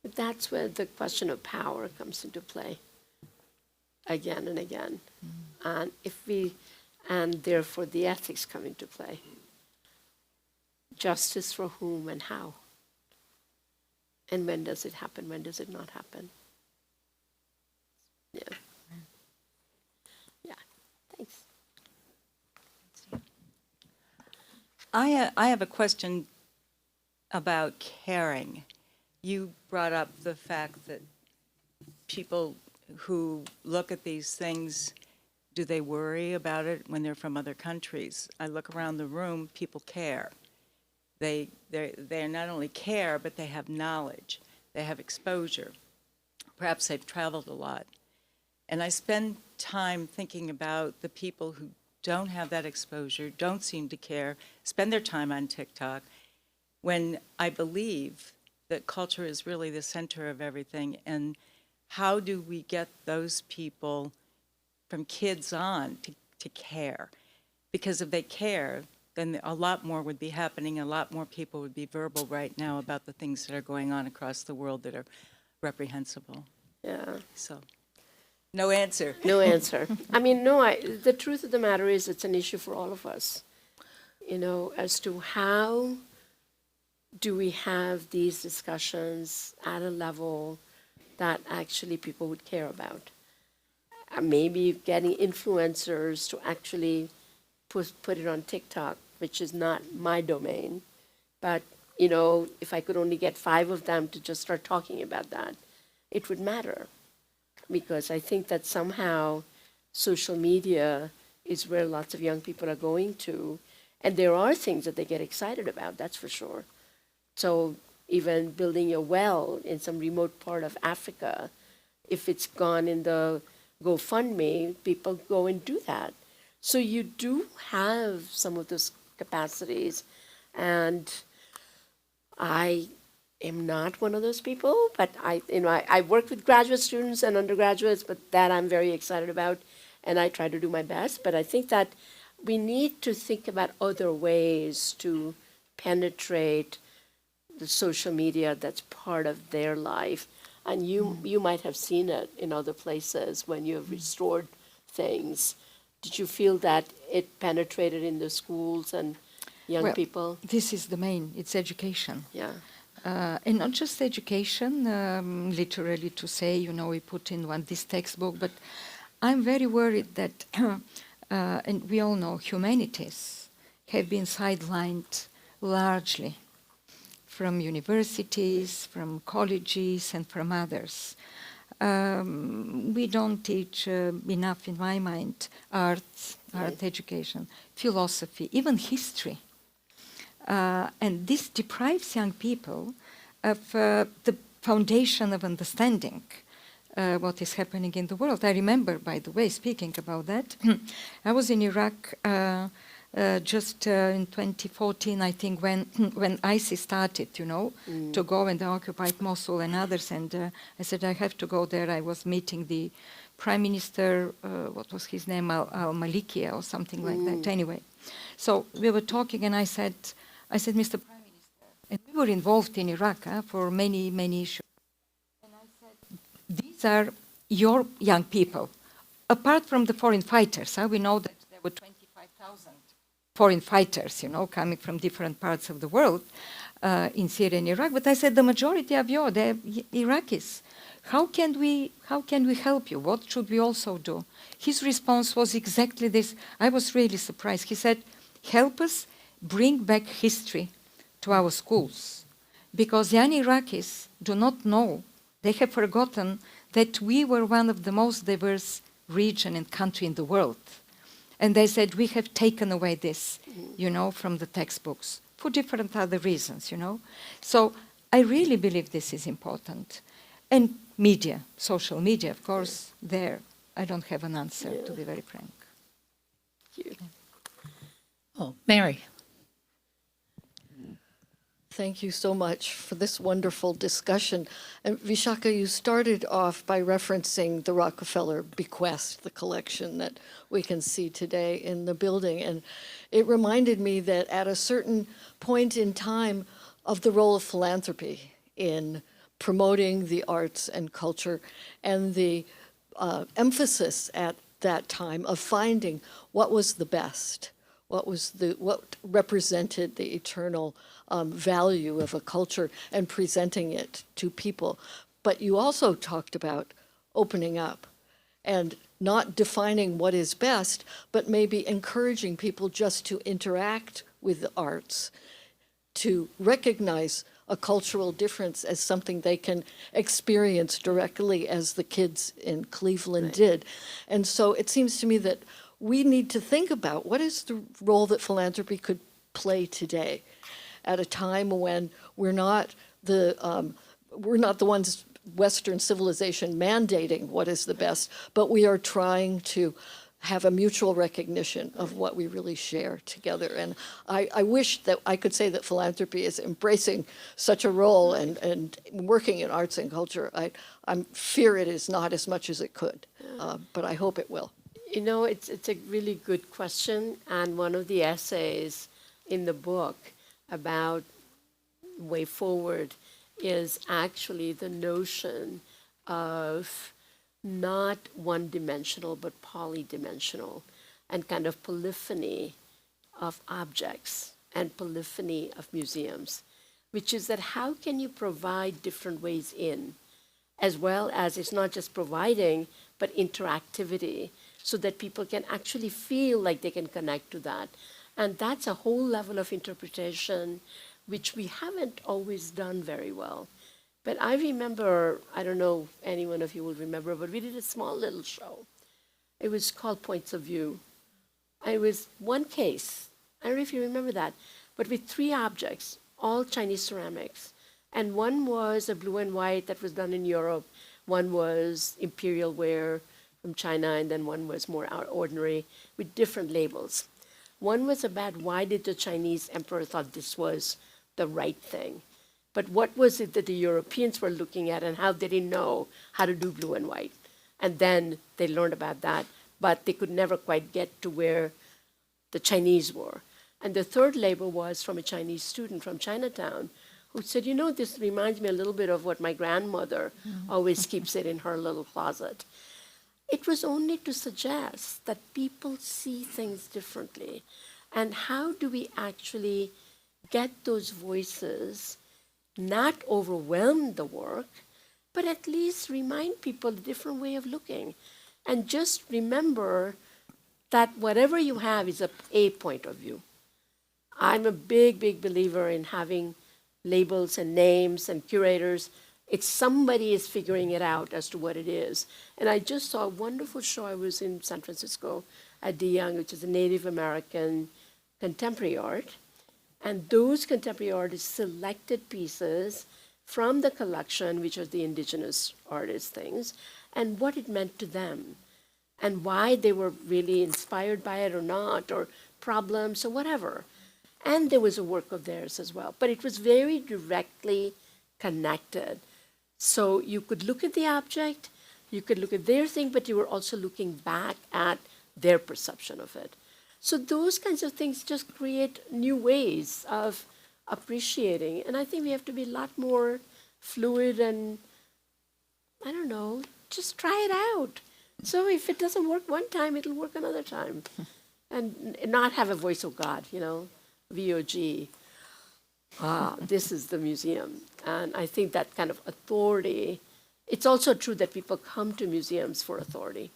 But that's where the question of power comes into play again and again. And and therefore the ethics come into play. Justice for whom and how? And when does it happen? When does it not happen? Yeah. Yeah. Thanks. I have a question about caring. You brought up the fact that people who look at these things, do they worry about it when they're from other countries? I look around the room, people care. They not only care, but they have knowledge. They have exposure. Perhaps they've traveled a lot. And I spend time thinking about the people who don't have that exposure, don't seem to care, spend their time on TikTok, when I believe that culture is really the center of everything. And how do we get those people from kids on to care? Because if they care, then a lot more would be happening, a lot more people would be verbal right now about the things that are going on across the world that are reprehensible. Yeah. So, no answer. No answer. I mean, no, the truth of the matter is it's an issue for all of us, you know, as to how do we have these discussions at a level that actually people would care about. Maybe getting influencers to actually put it on TikTok, which is not my domain. But, you know, if I could only get 5 of them to just start talking about that, it would matter. Because I think that somehow social media is where lots of young people are going to. And there are things that they get excited about, that's for sure. So even building a well in some remote part of Africa, if it's gone in the GoFundMe, people go and do that. So you do have some of those capacities, and I am not one of those people, but I work with graduate students and undergraduates, but that I'm very excited about, and I try to do my best. But I think that we need to think about other ways to penetrate the social media that's part of their life. And you might have seen it in other places when you have restored things. Did you feel that it penetrated in the schools and young people? This is the main, it's education. Yeah. And not just education, literally to say, you know, we put in this textbook, but I'm very worried that, and we all know, humanities have been sidelined largely from universities, from colleges, and from others. We don't teach enough, in my mind, art education, philosophy, even history. And this deprives young people of the foundation of understanding what is happening in the world. I remember, by the way, speaking about that, I was in Iraq just in 2014, I think, when ISIS started, you know, to go and they occupied Mosul and others. And I said, I have to go there. I was meeting the Prime Minister, what was his name, al-Malikia or something like that. Anyway, so we were talking and I said, Mr. Prime Minister, and we were involved in Iraq for many, many issues. And I said, these are your young people. Apart from the foreign fighters, we know that there were 25,000 foreign fighters, you know, coming from different parts of the world in Syria and Iraq. But I said, the majority of you, they're Iraqis. How can we help you? What should we also do? His response was exactly this. I was really surprised. He said, help us bring back history to our schools. Because young Iraqis do not know, they have forgotten that we were one of the most diverse region and country in the world. And they said, we have taken away this, you know, from the textbooks. for different other reasons, So I really believe this is important. And media, social media, of course, there I don't have an answer, to be very frank. Oh, Mary. Thank you so much for this wonderful discussion. And Vishakha, you started off by referencing the Rockefeller bequest, the collection that we can see today in the building. And it reminded me that at a certain point in time of the role of philanthropy in promoting the arts and culture, and the emphasis at that time of finding what was the best, what represented the eternal value of a culture, and presenting it to people. But you also talked about opening up and not defining what is best, but maybe encouraging people just to interact with the arts, to recognize a cultural difference as something they can experience directly, as the kids in Cleveland did. And so it seems to me that we need to think about what is the role that philanthropy could play today, at a time when we're not the ones, Western civilization, mandating what is the best, but we are trying to have a mutual recognition of what we really share together. And I wish that I could say that philanthropy is embracing such a role and working in arts and culture. I fear it is not as much as it could, but I hope it will. It's a really good question, and one of the essays in the book about way forward is actually the notion of not one-dimensional but polydimensional, and kind of polyphony of objects and polyphony of museums, which is that how can you provide different ways in, as well as it's not just providing, but interactivity, so that people can actually feel like they can connect to that. And that's a whole level of interpretation which we haven't always done very well. But I remember, I don't know if any one of you will remember, but we did a small little show. It was called Points of View. It was one case, I don't know if you remember that, but with 3 objects, all Chinese ceramics. And one was a blue and white that was done in Europe. One was imperial ware from China, and then one was more ordinary with different labels. One was about why did the Chinese emperor thought this was the right thing. But what was it that the Europeans were looking at, and how they didn't know how to do blue and white? And then they learned about that, but they could never quite get to where the Chinese were. And the third label was from a Chinese student from Chinatown who said, this reminds me a little bit of what my grandmother always keeps it in her little closet. It was only to suggest that people see things differently. And how do we actually get those voices, not overwhelm the work, but at least remind people a different way of looking. And just remember that whatever you have is a point of view. I'm a big, big believer in having labels and names and curators. It's somebody is figuring it out as to what it is. And I just saw a wonderful show. I was in San Francisco at De Young, which is a Native American contemporary art. And those contemporary artists selected pieces from the collection, which are the indigenous artists' things, and what it meant to them, and why they were really inspired by it or not, or problems or whatever. And there was a work of theirs as well. But it was very directly connected. So you could look at the object, you could look at their thing, but you were also looking back at their perception of it. So those kinds of things just create new ways of appreciating. And I think we have to be a lot more fluid and, I don't know, just try it out. So if it doesn't work one time, it'll work another time. And not have a voice of God, VOG. This is the museum. And I think that kind of authority, it's also true that people come to museums for authority.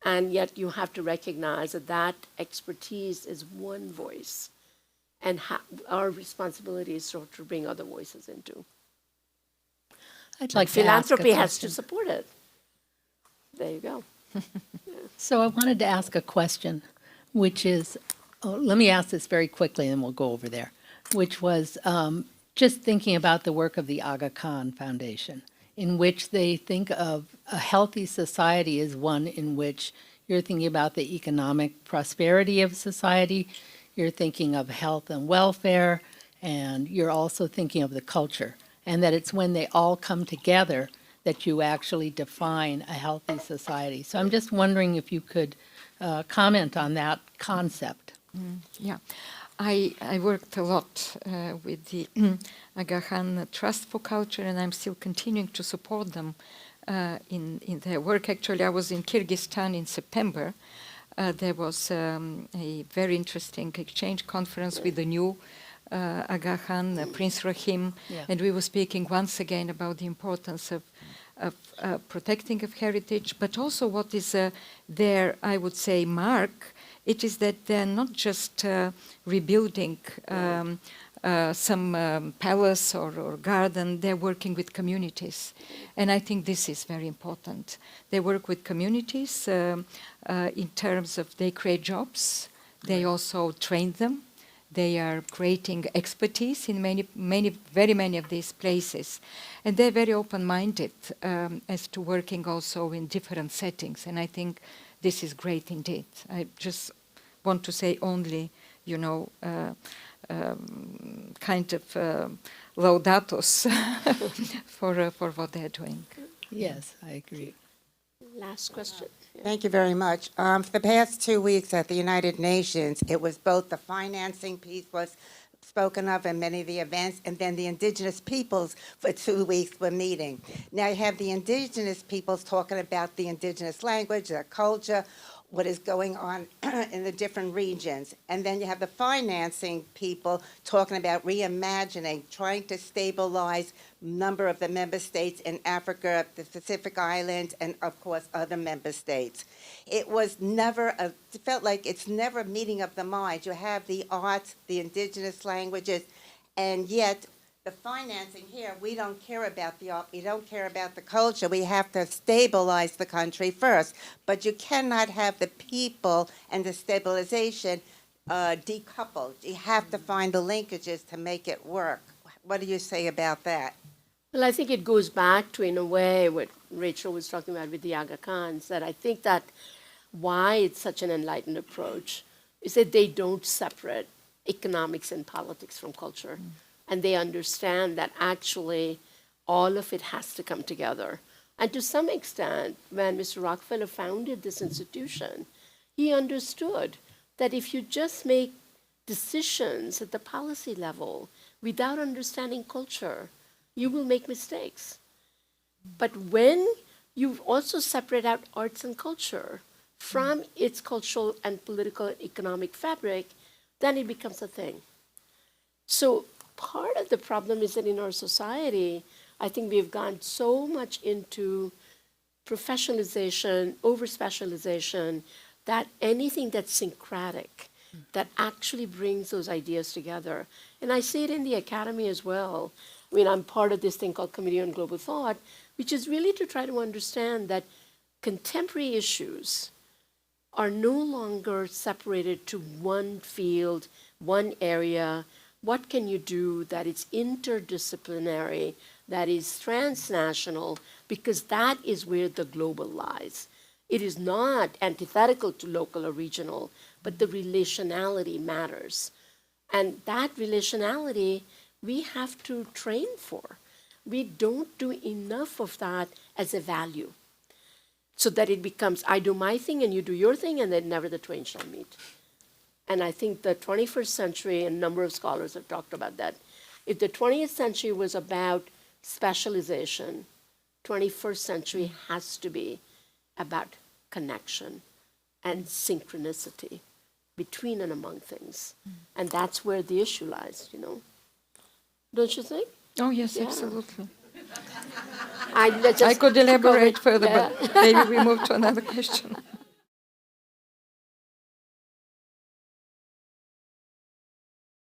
And yet you have to recognize that expertise is one voice. And our responsibility is to bring other voices into. I'd like to ask a Philanthropy has to question. support it. There you go. So I wanted to ask a question, which is, let me ask this very quickly and we'll go over there, which was just thinking about the work of the Aga Khan Foundation, in which they think of a healthy society as one in which you're thinking about the economic prosperity of society, you're thinking of health and welfare, and you're also thinking of the culture, and that it's when they all come together that you actually define a healthy society. So I'm just wondering if you could comment on that concept. Yeah, I worked a lot with the Aga Khan Trust for Culture, and I'm still continuing to support them in their work. Actually, I was in Kyrgyzstan in September. There was a very interesting exchange conference with the new Aga Khan, Prince Rahim, Yeah. and we were speaking once again about the importance of protecting of heritage, but also what is their, I would say, mark. It is that they're not just rebuilding some palace or garden, they're working with communities. And I think this is very important. They work with communities in terms of they create jobs, they also train them, they are creating expertise in very many of these places. And they're very open-minded as to working also in different settings. And I think this is great indeed. I just want to say only, kind of laudatos for what they're doing. Yes, I agree. Last question. Thank you very much. For the past 2 weeks at the United Nations, it was both the financing piece was spoken of in many of the events, and then the indigenous peoples for 2 weeks were meeting. Now you have the indigenous peoples talking about the indigenous language, their culture, what is going on in the different regions. And then you have the financing people talking about reimagining, trying to stabilize a number of the member states in Africa, the Pacific Islands, and of course other member states. It felt like it's never a meeting of the minds. You have the arts, the indigenous languages, and yet the financing here, we don't care about the art, we don't care about the culture. We have to stabilize the country first. But you cannot have the people and the stabilization decoupled. You have to find the linkages to make it work. What do you say about that? Well, I think it goes back to, in a way, what Rachel was talking about with the Aga Khans, that I think that why it's such an enlightened approach is that they don't separate economics and politics from culture. And they understand that actually all of it has to come together. And to some extent, when Mr. Rockefeller founded this institution, he understood that if you just make decisions at the policy level without understanding culture, you will make mistakes. But when you also separate out arts and culture from its cultural and political and economic fabric, then it becomes a thing. So part of the problem is that in our society, I think we've gone so much into professionalization, over-specialization, that anything that's syncretic, that actually brings those ideas together. And I see it in the academy as well. I mean, I'm part of this thing called Committee on Global Thought, which is really to try to understand that contemporary issues are no longer separated to one field, one area. What can you do that is interdisciplinary, that is transnational, because that is where the global lies. It is not antithetical to local or regional, but the relationality matters. And that relationality we have to train for. We don't do enough of that as a value, so that it becomes, I do my thing and you do your thing, and then never the twain shall meet. And I think the 21st century, and a number of scholars have talked about that. If the 20th century was about specialization, 21st century has to be about connection and synchronicity between and among things. And that's where the issue lies, Don't you think? Oh, yes, Yeah. absolutely. I I could elaborate further, Yeah. but maybe we move to another question.